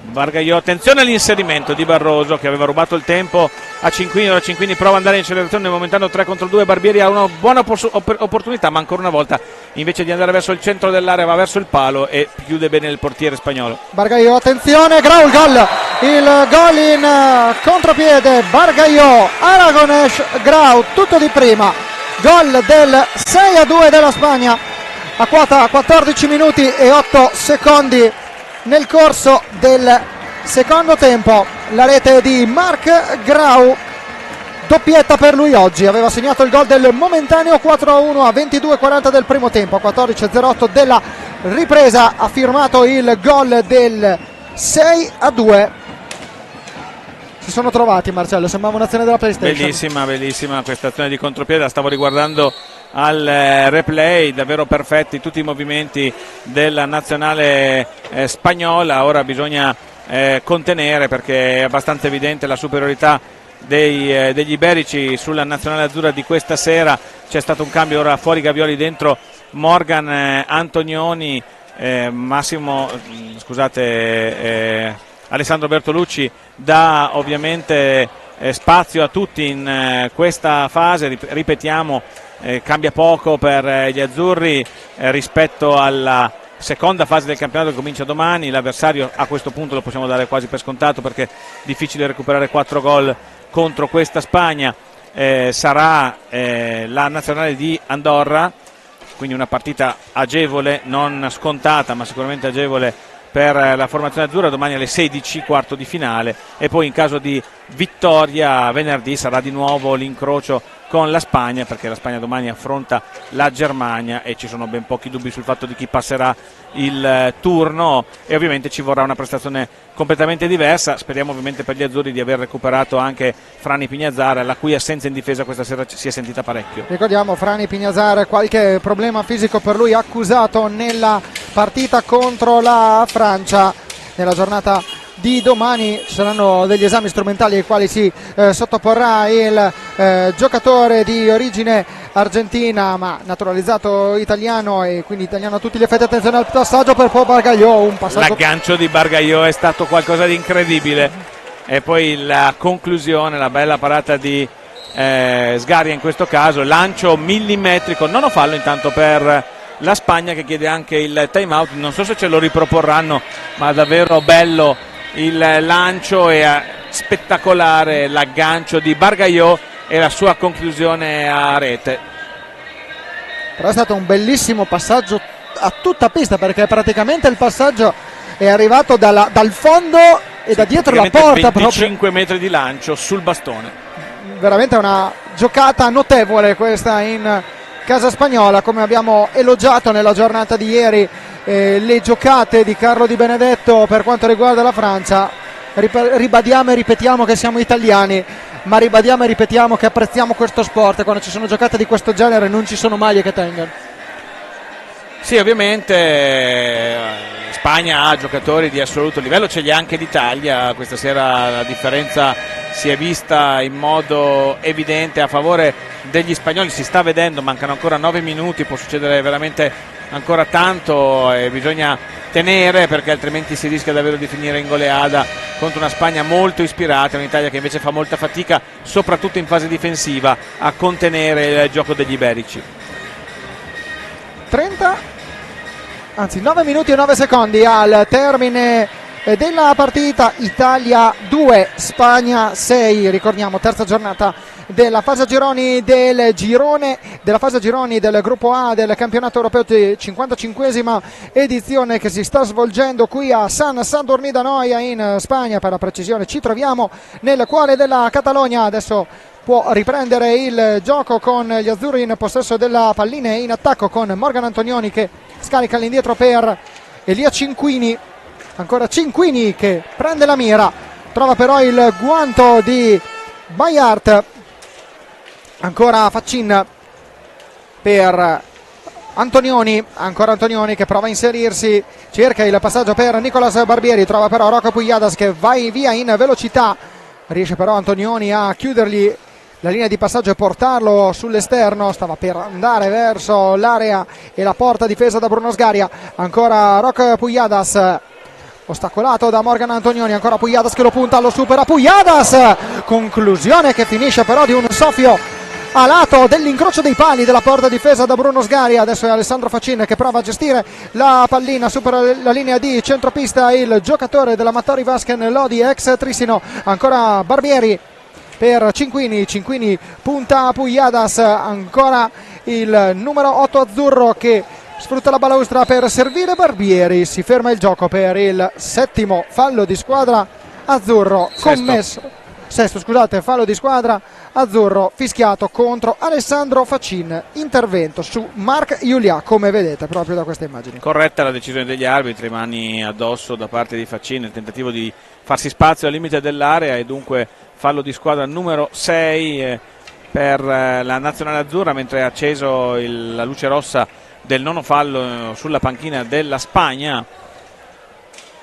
Bargaio, attenzione all'inserimento di Barroso che aveva rubato il tempo a Cinquini. Ora Cinquini prova ad andare in accelerazione nel momentaneo 3 contro 2. Barbieri ha una buona opportunità, ma ancora una volta invece di andare verso il centro dell'area va verso il palo e chiude bene il portiere spagnolo. Bargaio, attenzione, Grau, il gol in contropiede. Bargaio, Aragonés, Grau, tutto di prima, gol del 6-2 della Spagna a quota 14 minuti e 8 secondi nel corso del secondo tempo. La rete di Marc Grau, doppietta per lui oggi, aveva segnato il gol del momentaneo 4-1 a 22:40 del primo tempo, a 14:08 della ripresa ha firmato il gol del 6-2. Si sono trovati, Marcello, sembrava un'azione della PlayStation. Bellissima questa azione di contropiede, la stavo riguardando al replay, davvero perfetti tutti i movimenti della nazionale spagnola. Ora bisogna contenere, perché è abbastanza evidente la superiorità degli iberici sulla nazionale azzurra di questa sera. C'è stato un cambio, ora fuori Gavioli, dentro Morgan, Antonioni, Alessandro Bertolucci dà ovviamente spazio a tutti in questa fase. Ripetiamo, cambia poco per gli azzurri rispetto alla seconda fase del campionato che comincia domani. L'avversario a questo punto lo possiamo dare quasi per scontato, perché è difficile recuperare 4 gol contro questa Spagna. Sarà la nazionale di Andorra, quindi una partita agevole, non scontata ma sicuramente agevole per la formazione azzurra. Domani alle 16 quarto di finale, e poi in caso di vittoria venerdì sarà di nuovo l'incrocio con la Spagna, perché la Spagna domani affronta la Germania e ci sono ben pochi dubbi sul fatto di chi passerà il turno, e ovviamente ci vorrà una prestazione completamente diversa. Speriamo ovviamente per gli azzurri di aver recuperato anche Frani Pignazara, la cui assenza in difesa questa sera si è sentita parecchio. Ricordiamo Frani Pignazara, qualche problema fisico per lui accusato nella partita contro la Francia. Nella giornata di domani ci saranno degli esami strumentali ai quali si sottoporrà il giocatore di origine argentina ma naturalizzato italiano, e quindi italiano a tutti gli effetti. Attenzione al passaggio per Pau Bargaio, un passaggio. L'aggancio di Bargaio è stato qualcosa di incredibile, e poi la conclusione, la bella parata di Sgaria in questo caso, lancio millimetrico, non ho fallo intanto per la Spagna che chiede anche il time out. Non so se ce lo riproporranno, ma davvero bello il lancio, e spettacolare l'aggancio di Bargaiò e la sua conclusione a rete. Però è stato un bellissimo passaggio a tutta pista, perché praticamente il passaggio è arrivato dal fondo e da dietro la porta, 25 proprio. metri di lancio sul bastone. Veramente una giocata notevole questa in casa spagnola, come abbiamo elogiato nella giornata di ieri le giocate di Carlo Di Benedetto per quanto riguarda la Francia. Ribadiamo e ripetiamo che siamo italiani, ma ribadiamo e ripetiamo che apprezziamo questo sport, e quando ci sono giocate di questo genere non ci sono maglie che tengano. Sì, ovviamente Spagna ha giocatori di assoluto livello, ce li ha anche l'Italia. Questa sera la differenza si è vista in modo evidente a favore degli spagnoli, si sta vedendo, mancano ancora 9 minuti, può succedere veramente ancora tanto e bisogna tenere, perché altrimenti si rischia davvero di finire in goleada contro una Spagna molto ispirata, un'Italia che invece fa molta fatica, soprattutto in fase difensiva, a contenere il gioco degli iberici. 9 minuti e 9 secondi al termine della partita. Italia 2, Spagna 6. Ricordiamo, terza giornata della fase a gironi del gruppo A del campionato europeo, 55esima edizione che si sta svolgendo qui a San Sadurní d'Anoia in Spagna. Per la precisione ci troviamo nel cuore della Catalogna. Adesso può riprendere il gioco con gli azzurri in possesso della pallina e in attacco con Morgan Antonioni che scarica all'indietro per Elia Cinquini. Ancora Cinquini che prende la mira, trova però il guanto di Bayart. Ancora Faccin per Antonioni, ancora Antonioni che prova a inserirsi, cerca il passaggio per Nicolas Barbieri, trova però Rocco Pujadas che va via in velocità, riesce però Antonioni a chiudergli la linea di passaggio e portarlo sull'esterno. Stava per andare verso l'area e la porta difesa da Bruno Sgaria. Ancora Rocco Pujadas, ostacolato da Morgan Antonioni. Ancora Pujadas che lo punta, lo supera Pujadas, conclusione che finisce però di un soffio a lato dell'incrocio dei pali della porta difesa da Bruno Sgaria. Adesso è Alessandro Faccin che prova a gestire la pallina, supera la linea di centropista il giocatore dell'Amatori Vasken Lodi, ex Trissino. Ancora Barbieri per Cinquini, Cinquini punta a Pujadas, ancora il numero 8 azzurro che sfrutta la balaustra per servire Barbieri. Si ferma il gioco per il settimo fallo di squadra azzurro commesso. Sesto, fallo di squadra azzurro fischiato contro Alessandro Faccin. Intervento su Marc Julià, come vedete proprio da queste immagini. Corretta la decisione degli arbitri, mani addosso da parte di Faccin, il tentativo di farsi spazio al limite dell'area, e dunque fallo di squadra numero 6 per la nazionale azzurra, mentre è acceso la luce rossa del nono fallo sulla panchina della Spagna.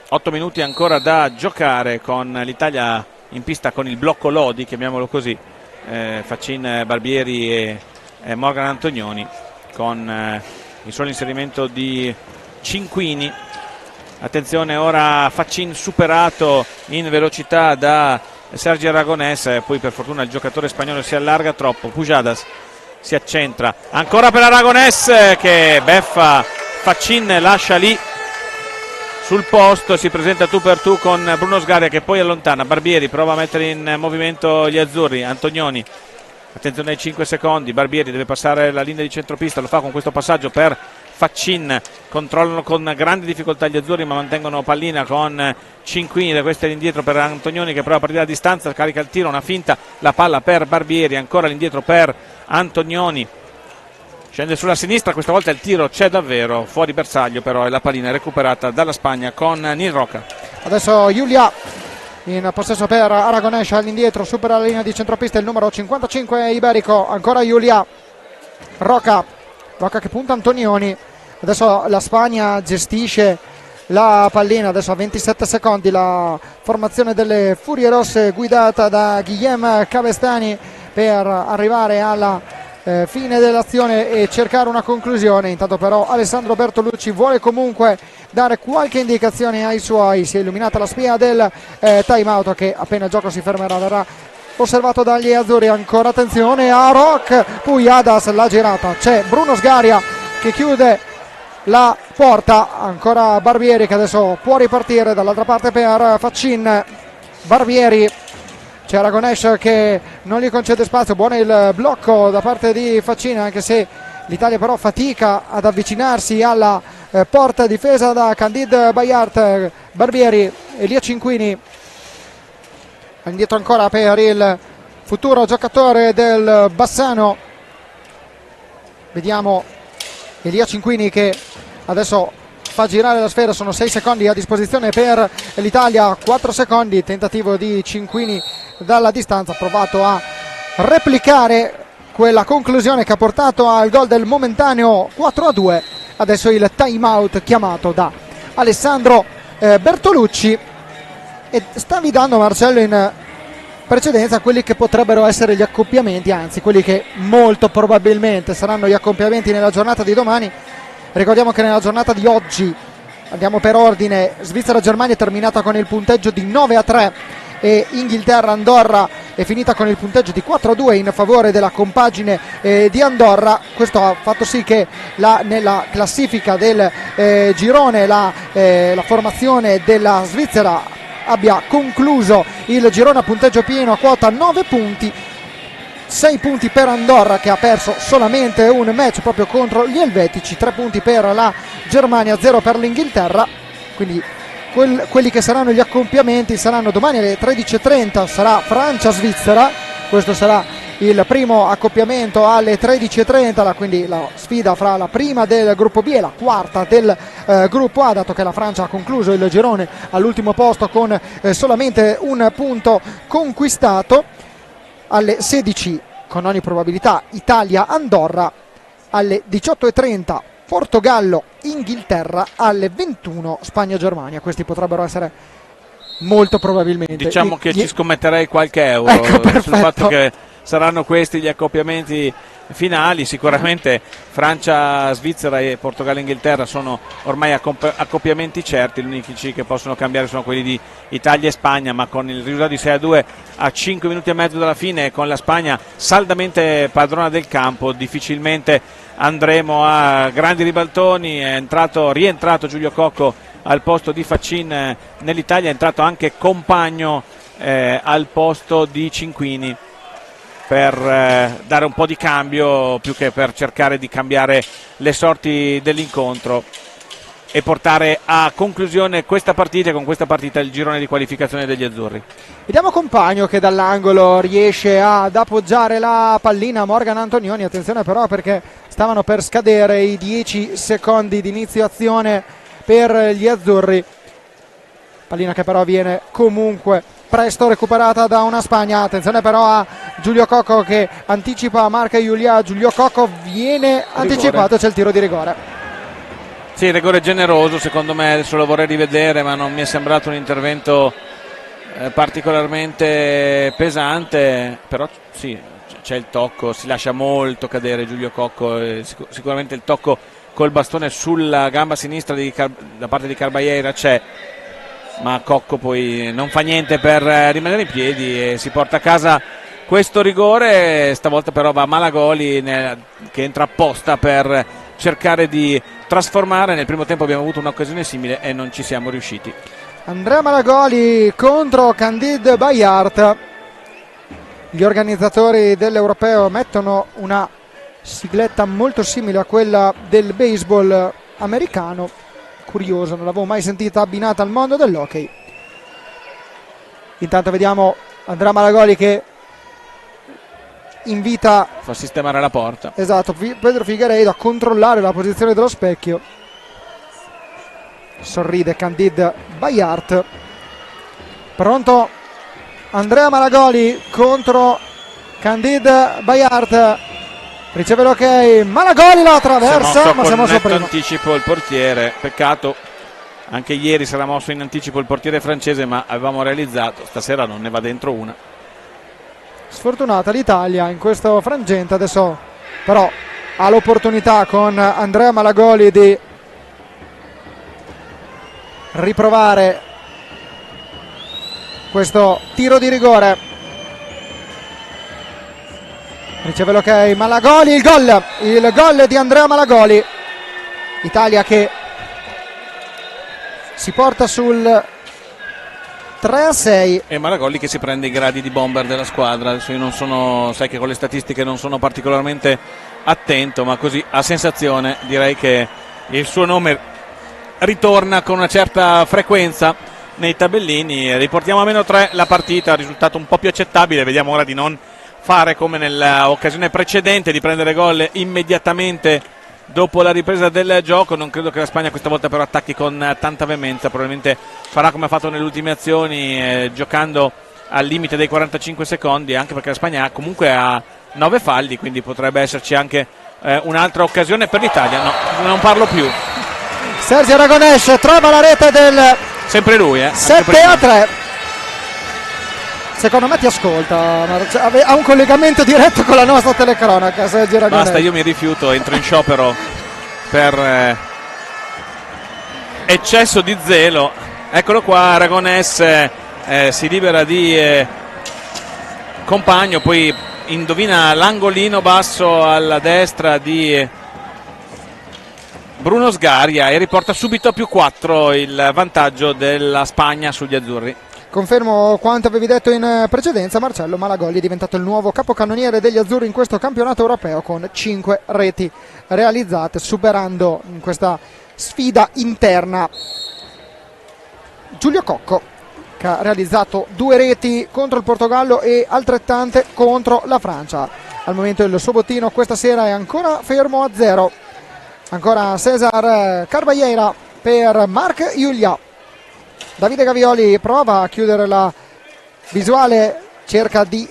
8 minuti ancora da giocare con l'Italia in pista con il blocco Lodi, chiamiamolo così, Faccin, Barbieri e Morgan Antonioni, con il solo inserimento di Cinquini. Attenzione ora, Faccin superato in velocità da Sergio Aragonés, poi per fortuna il giocatore spagnolo si allarga troppo. Pujadas si accentra, ancora per Aragonés che beffa Faccin, lascia lì sul posto, si presenta tu per tu con Bruno Sgaria che poi allontana. Barbieri prova a mettere in movimento gli azzurri. Antonioni, attenzione ai 5 secondi, Barbieri deve passare la linea di centropista, lo fa con questo passaggio per Faccin, controllano con grande difficoltà gli azzurri ma mantengono pallina con Cinquini, da questo all'indietro per Antonioni che prova a partire a distanza, carica il tiro, una finta, la palla per Barbieri, ancora all'indietro per Antonioni, scende sulla sinistra, questa volta il tiro c'è davvero, fuori bersaglio però, e la pallina è recuperata dalla Spagna con Nil Roca. Adesso Julià in possesso per Aragonés, all'indietro supera la linea di centropista il numero 55 iberico, ancora Julià, Roca che punta Antonioni. Adesso la Spagna gestisce la pallina, adesso a 27 secondi la formazione delle Furie Rosse guidata da Guillem Cavestani per arrivare alla fine dell'azione e cercare una conclusione. Intanto però Alessandro Bertolucci vuole comunque dare qualche indicazione ai suoi. Si è illuminata la spia del time out che appena il gioco si fermerà verrà osservato dagli azzurri. Ancora attenzione a Roc Pujadas, la girata, c'è Bruno Sgaria che chiude la porta, ancora Barbieri che adesso può ripartire dall'altra parte per Faccin. Barbieri c'è Aragones che non gli concede spazio. Buono il blocco da parte di Faccin, anche se l'Italia però fatica ad avvicinarsi alla porta difesa da Candide Bayart. Barbieri, Elia Cinquini indietro ancora per il futuro giocatore del Bassano. Vediamo Elia Cinquini che adesso fa girare la sfera. Sono 6 secondi a disposizione per l'Italia, 4 secondi, tentativo di Cinquini dalla distanza, provato a replicare quella conclusione che ha portato al gol del momentaneo 4-2. Adesso il time out chiamato da Alessandro Bertolucci, e stavi dando, Marcello, in precedenza quelli che potrebbero essere gli accoppiamenti, anzi quelli che molto probabilmente saranno gli accoppiamenti nella giornata di domani. Ricordiamo che nella giornata di oggi, andiamo per ordine, Svizzera-Germania è terminata con il punteggio di 9-3 e Inghilterra-Andorra è finita con il punteggio di 4-2 in favore della compagine di Andorra. Questo ha fatto sì che nella classifica del girone la formazione della Svizzera abbia concluso il girone a punteggio pieno a quota 9 punti. 6 punti per Andorra, che ha perso solamente un match proprio contro gli elvetici, 3 punti per la Germania, 0 per l'Inghilterra. Quindi quelli che saranno gli accoppiamenti saranno domani alle 13:30, sarà Francia-Svizzera. Questo sarà il primo accoppiamento alle 13:30, quindi la sfida fra la prima del gruppo B e la quarta del gruppo A, dato che la Francia ha concluso il girone all'ultimo posto con solamente un punto conquistato. Alle 16 con ogni probabilità Italia-Andorra, alle 18:30 Portogallo-Inghilterra, alle 21 Spagna-Germania. Questi potrebbero essere molto probabilmente, diciamo che ci scommetterei qualche euro, ecco, sul fatto che saranno questi gli accoppiamenti finali. Sicuramente Francia, Svizzera e Portogallo e Inghilterra sono ormai accoppiamenti certi. Gli unici che possono cambiare sono quelli di Italia e Spagna, ma con il risultato di 6-2 a 5 minuti e mezzo dalla fine e con la Spagna saldamente padrona del campo, difficilmente andremo a grandi ribaltoni. È rientrato Giulio Cocco al posto di Faccin nell'Italia, è entrato anche Compagno al posto di Cinquini per dare un po' di cambio, più che per cercare di cambiare le sorti dell'incontro e portare a conclusione questa partita, e con questa partita il girone di qualificazione degli azzurri. Vediamo Compagno che dall'angolo riesce ad appoggiare la pallina a Morgan Antonioni. Attenzione però, perché stavano per scadere i 10 secondi di inizio azione per gli azzurri. Pallina che però viene comunque presto recuperata da una Spagna. Attenzione però a Giulio Cocco che anticipa Marca Iulia. Giulio Cocco viene anticipato, c'è il tiro di rigore. Sì, rigore generoso secondo me, adesso lo vorrei rivedere, ma non mi è sembrato un intervento particolarmente pesante, però sì, c'è il tocco, si lascia molto cadere Giulio Cocco, sicuramente il tocco col bastone sulla gamba sinistra da parte di Carbaieira c'è, ma Cocco poi non fa niente per rimanere in piedi e si porta a casa questo rigore. Stavolta però va Malagoli che entra apposta per cercare di trasformare. Nel primo tempo abbiamo avuto un'occasione simile e non ci siamo riusciti. Andrea Malagoli contro Candide Bayart. Gli organizzatori dell'Europeo mettono una sigletta molto simile a quella del baseball americano. Curioso, non l'avevo mai sentita abbinata al mondo dell'hockey. Intanto vediamo Andrea Malagoli che invita, fa sistemare la porta, esatto, Pedro Figueiredo a controllare la posizione dello specchio. Sorride Candide Bayart. Pronto Andrea Malagoli contro Candide Bayart. Riceve l'ok, Malagoli la attraversa, ma si è mosso prima. Anticipo il portiere, peccato, anche ieri si era mosso in anticipo il portiere francese, ma avevamo realizzato stasera non ne va dentro una. Sfortunata l'Italia in questo frangente. Adesso però ha l'opportunità con Andrea Malagoli di riprovare questo tiro di rigore. Riceve l'ok Malagoli, il gol di Andrea Malagoli. Italia che si porta sul 3-6. E Malagoli che si prende i gradi di bomber della squadra. Adesso io non sono, sai che con le statistiche non sono particolarmente attento, ma così a sensazione direi che il suo nome ritorna con una certa frequenza nei tabellini. Riportiamo a -3 la partita, risultato un po' più accettabile. Vediamo ora di non fare come nell'occasione precedente, di prendere gol immediatamente dopo la ripresa del gioco. Non credo che la Spagna questa volta però attacchi con tanta veemenza, probabilmente farà come ha fatto nelle ultime azioni, giocando al limite dei 45 secondi, anche perché la Spagna comunque ha 9 falli, quindi potrebbe esserci anche un'altra occasione per l'Italia. No, non parlo più. Sergio Aragonés trova la rete del sempre lui, 7-3. Secondo me ti ascolta, ha un collegamento diretto con la nostra telecronaca. Sergio Aragonés. Basta, io mi rifiuto, entro in sciopero per eccesso di zelo. Eccolo qua, Aragonés si libera di Compagno, poi indovina l'angolino basso alla destra di Bruno Sgaria e riporta subito a +4 il vantaggio della Spagna sugli azzurri. Confermo quanto avevi detto in precedenza, Marcello Malagoli è diventato il nuovo capocannoniere degli azzurri in questo campionato europeo con 5 reti realizzate, superando in questa sfida interna Giulio Cocco, che ha realizzato 2 reti contro il Portogallo e altrettante contro la Francia. Al momento il suo bottino questa sera è ancora fermo a 0. Ancora César Carballeira per Marc Julia. Davide Gavioli prova a chiudere la visuale, cerca di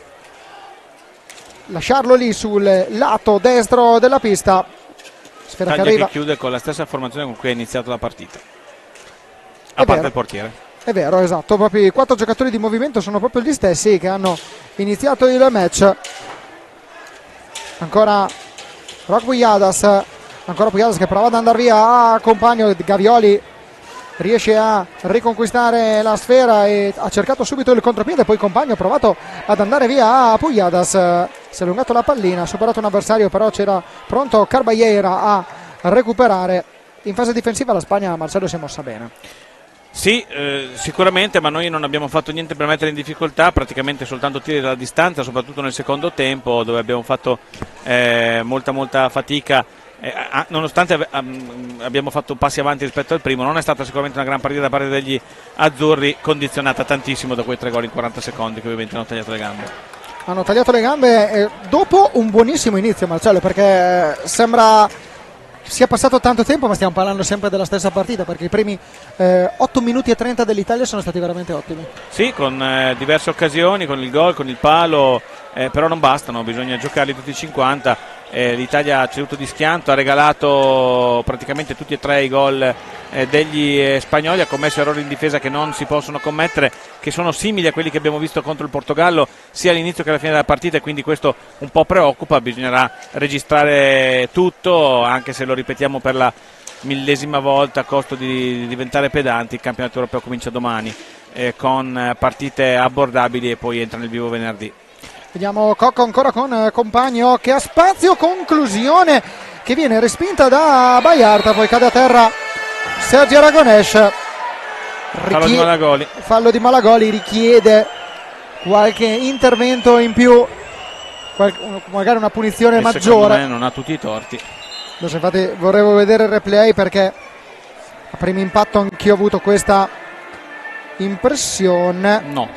lasciarlo lì sul lato destro della pista. Spera che arriva. Che chiude con la stessa formazione con cui ha iniziato la partita, a parte il portiere. È vero, esatto, proprio i 4 giocatori di movimento sono proprio gli stessi che hanno iniziato il match. Ancora Roc Pujadas, che prova ad andare via a Compagno. Gavioli riesce a riconquistare la sfera e ha cercato subito il contropiede, poi Compagno ha provato ad andare via a Pujadas, si è allungato la pallina, ha superato un avversario, però c'era pronto Carballeira a recuperare. In fase difensiva la Spagna, Marcello, si è mossa bene. Sì, sicuramente, ma noi non abbiamo fatto niente per mettere in difficoltà, praticamente soltanto tiri dalla distanza, soprattutto nel secondo tempo, dove abbiamo fatto molta fatica. Nonostante abbiamo fatto passi avanti rispetto al primo, non è stata sicuramente una gran partita da parte degli azzurri, condizionata tantissimo da quei 3 gol in 40 secondi che ovviamente hanno tagliato le gambe. Hanno tagliato le gambe dopo un buonissimo inizio, Marcello, perché sembra sia passato tanto tempo, ma stiamo parlando sempre della stessa partita, perché i primi 8 minuti e 30 dell'Italia sono stati veramente ottimi. Sì, con diverse occasioni, con il gol, con il palo, però non bastano, bisogna giocarli tutti i 50. L'Italia ha ceduto di schianto, ha regalato praticamente tutti e 3 i gol degli spagnoli, ha commesso errori in difesa che non si possono commettere, che sono simili a quelli che abbiamo visto contro il Portogallo sia all'inizio che alla fine della partita, e quindi questo un po' preoccupa. Bisognerà registrare tutto, anche se lo ripetiamo per la 1000ª volta a costo di diventare pedanti. Il campionato europeo comincia domani con partite abbordabili e poi entra nel vivo venerdì. Vediamo Cocco ancora con Compagno che ha spazio, conclusione che viene respinta da Bayarta, poi cade a terra Sergio Aragonés. Fallo di Malagoli richiede qualche intervento in più, magari una punizione maggiore. Secondo me non ha tutti i torti. Infatti vorrei vedere il replay, perché a primo impatto anch'io ho avuto questa impressione. No,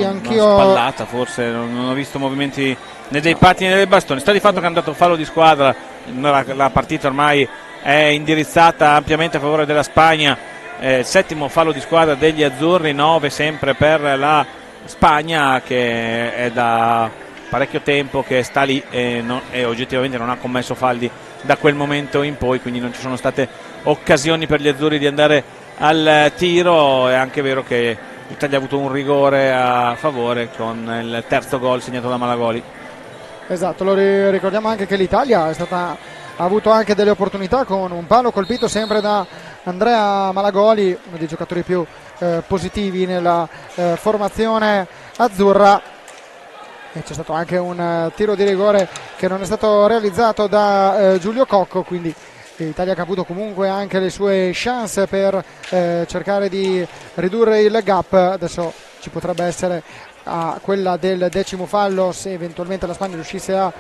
anch'io. Una spallata forse, non ho visto movimenti né dei pattini né dei bastoni. Sta di fatto che hanno dato fallo di squadra, la partita ormai è indirizzata ampiamente a favore della Spagna. 7° fallo di squadra degli azzurri, 9 sempre per la Spagna, che è da parecchio tempo che sta lì e oggettivamente non ha commesso falli da quel momento in poi, quindi non ci sono state occasioni per gli azzurri di andare al tiro. È anche vero che l'Italia ha avuto un rigore a favore con il 3° gol segnato da Malagoli. Esatto, lo ricordiamo anche che l'Italia ha avuto anche delle opportunità con un palo colpito sempre da Andrea Malagoli, uno dei giocatori più positivi nella formazione azzurra, e c'è stato anche un tiro di rigore che non è stato realizzato da Giulio Cocco, quindi L'Italia che ha avuto comunque anche le sue chance per cercare di ridurre il gap. Adesso ci potrebbe essere a quella del 10° fallo se eventualmente la Spagna riuscisse a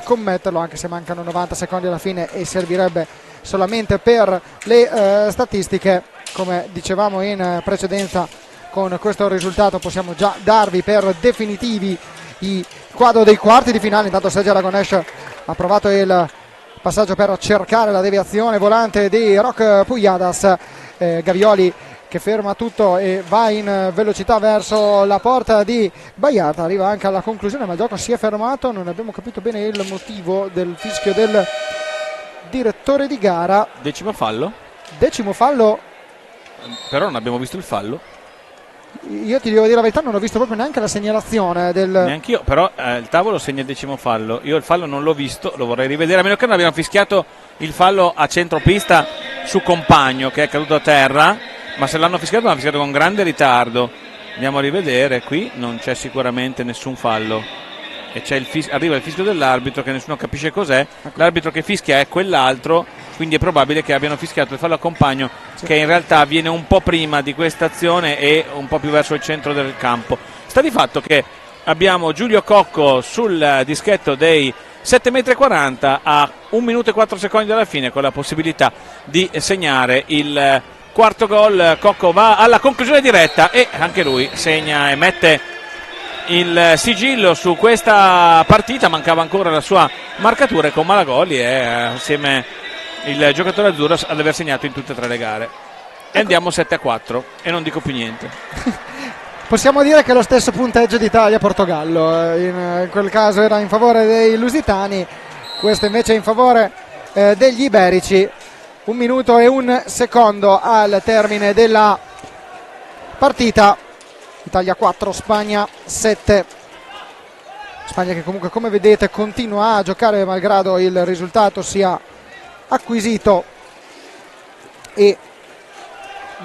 commetterlo, anche se mancano 90 secondi alla fine e servirebbe solamente per le statistiche. Come dicevamo in precedenza, con questo risultato possiamo già darvi per definitivi i quadro dei quarti di finale. Intanto Sergio Aragonés ha provato il passaggio per cercare la deviazione volante di Roc Pujadas. Gavioli che ferma tutto e va in velocità verso la porta di Vallarta, arriva anche alla conclusione, ma il gioco si è fermato. Non abbiamo capito bene il motivo del fischio del direttore di gara. 10° fallo, però non abbiamo visto il fallo. Io ti devo dire la verità, non ho visto proprio neanche la segnalazione del... Neanch'io, però il tavolo segna il 10° fallo. Io il fallo non l'ho visto, lo vorrei rivedere, a meno che non abbiamo fischiato il fallo a centropista su Compagno, che è caduto a terra, ma se l'hanno fischiato l'hanno fischiato con grande ritardo. Andiamo a rivedere. Qui non c'è sicuramente nessun fallo e c'è arriva il fischio dell'arbitro che nessuno capisce cos'è. L'arbitro che fischia è quell'altro, quindi è probabile che abbiano fischiato il fallo a Compagno, sì, che in realtà avviene un po' prima di questa azione e un po' più verso il centro del campo. Sta di fatto che abbiamo Giulio Cocco sul dischetto dei 7,40 m a 1 minuto e 4 secondi dalla fine, con la possibilità di segnare il quarto gol. Cocco va alla conclusione diretta e anche lui segna e mette il sigillo su questa partita. Mancava ancora la sua marcatura e con Malagoli è assieme il giocatore azzurro ad aver segnato in tutte e 3 le gare. E andiamo 7-4 e non dico più niente. Possiamo dire che lo stesso punteggio d'Italia-Portogallo, in quel caso era in favore dei lusitani, questo invece è in favore degli iberici. 1 minuto e 1 secondo al termine della partita. Italia 4, Spagna 7. Spagna che comunque, come vedete, continua a giocare malgrado il risultato sia acquisito e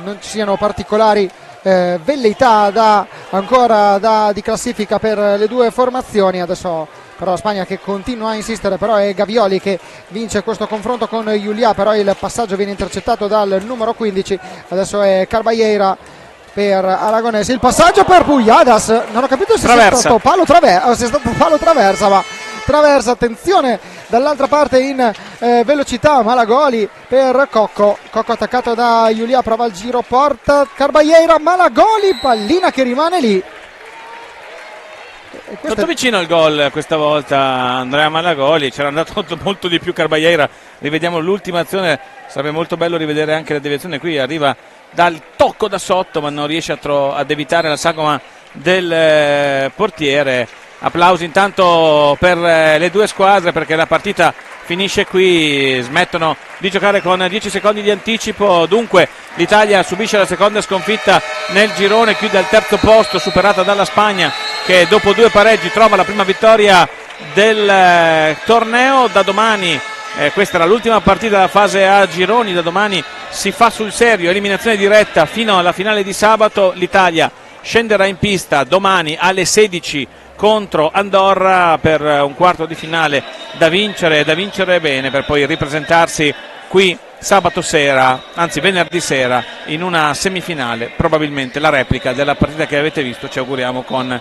non ci siano particolari velleità ancora di classifica per le due formazioni. Adesso però la Spagna che continua a insistere, però è Gavioli che vince questo confronto con Julià, però il passaggio viene intercettato dal numero 15. Adesso è Carballeira per Aragonés, il passaggio per Pujadas, non ho capito se sia stato palo traversa, ma traversa. Attenzione dall'altra parte in velocità Malagoli per Cocco attaccato da Julià, prova il giro, porta Carballeira, Malagoli, pallina che rimane lì. Molto vicino al gol questa volta Andrea Malagoli, c'era andato molto di più Carballeira. Rivediamo l'ultima azione, sarebbe molto bello rivedere anche la deviazione. Qui arriva dal tocco da sotto ma non riesce ad evitare la sagoma del portiere. Applausi intanto per le due squadre, perché la partita finisce qui, smettono di giocare con 10 secondi di anticipo. Dunque l'Italia subisce la seconda sconfitta nel girone, chiude al terzo posto, superata dalla Spagna che dopo 2 pareggi trova la prima vittoria del torneo. Da domani questa era l'ultima partita della fase A gironi, da domani si fa sul serio, eliminazione diretta fino alla finale di sabato. L'Italia scenderà in pista domani alle 16 contro Andorra per un quarto di finale da vincere bene, per poi ripresentarsi qui sabato sera, anzi venerdì sera, in una semifinale, probabilmente la replica della partita che avete visto, ci auguriamo, con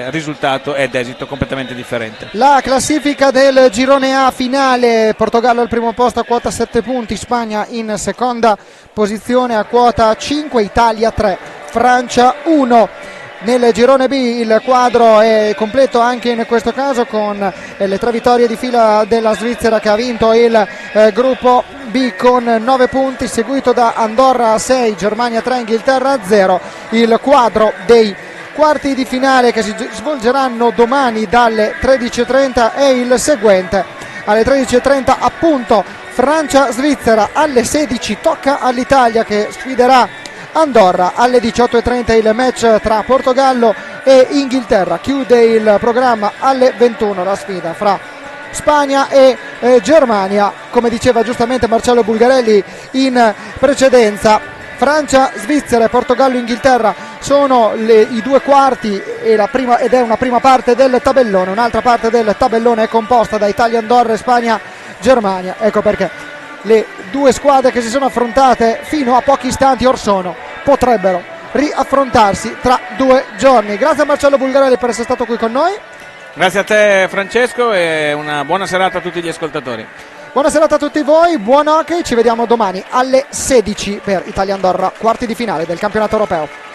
risultato ed esito completamente differente. La classifica del girone A finale: Portogallo al primo posto a quota 7 punti, Spagna in seconda posizione a quota 5, Italia 3, Francia 1. Nel girone B il quadro è completo anche in questo caso, con le 3 vittorie di fila della Svizzera, che ha vinto il gruppo B con 9 punti, seguito da Andorra a 6, Germania 3, Inghilterra 0. Il quadro dei quarti di finale che si svolgeranno domani dalle 13:30 è il seguente: alle 13:30 appunto Francia-Svizzera, alle 16 tocca all'Italia che sfiderà Andorra, alle 18:30 il match tra Portogallo e Inghilterra, chiude il programma alle 21 la sfida fra Spagna e Germania. Come diceva giustamente Marcello Bulgarelli in precedenza, Francia, Svizzera e Portogallo, Inghilterra sono i 2 quarti ed è una prima parte del tabellone. Un'altra parte del tabellone è composta da Italia, Andorra e Spagna, Germania. Ecco perché le due squadre che si sono affrontate fino a pochi istanti or sono potrebbero riaffrontarsi tra 2 giorni. Grazie a Marcello Bulgarelli per essere stato qui con noi. Grazie a te Francesco e una buona serata a tutti gli ascoltatori. Buona serata a tutti voi, buon hockey, ci vediamo domani alle 16 per Italia-Andorra, quarti di finale del campionato europeo.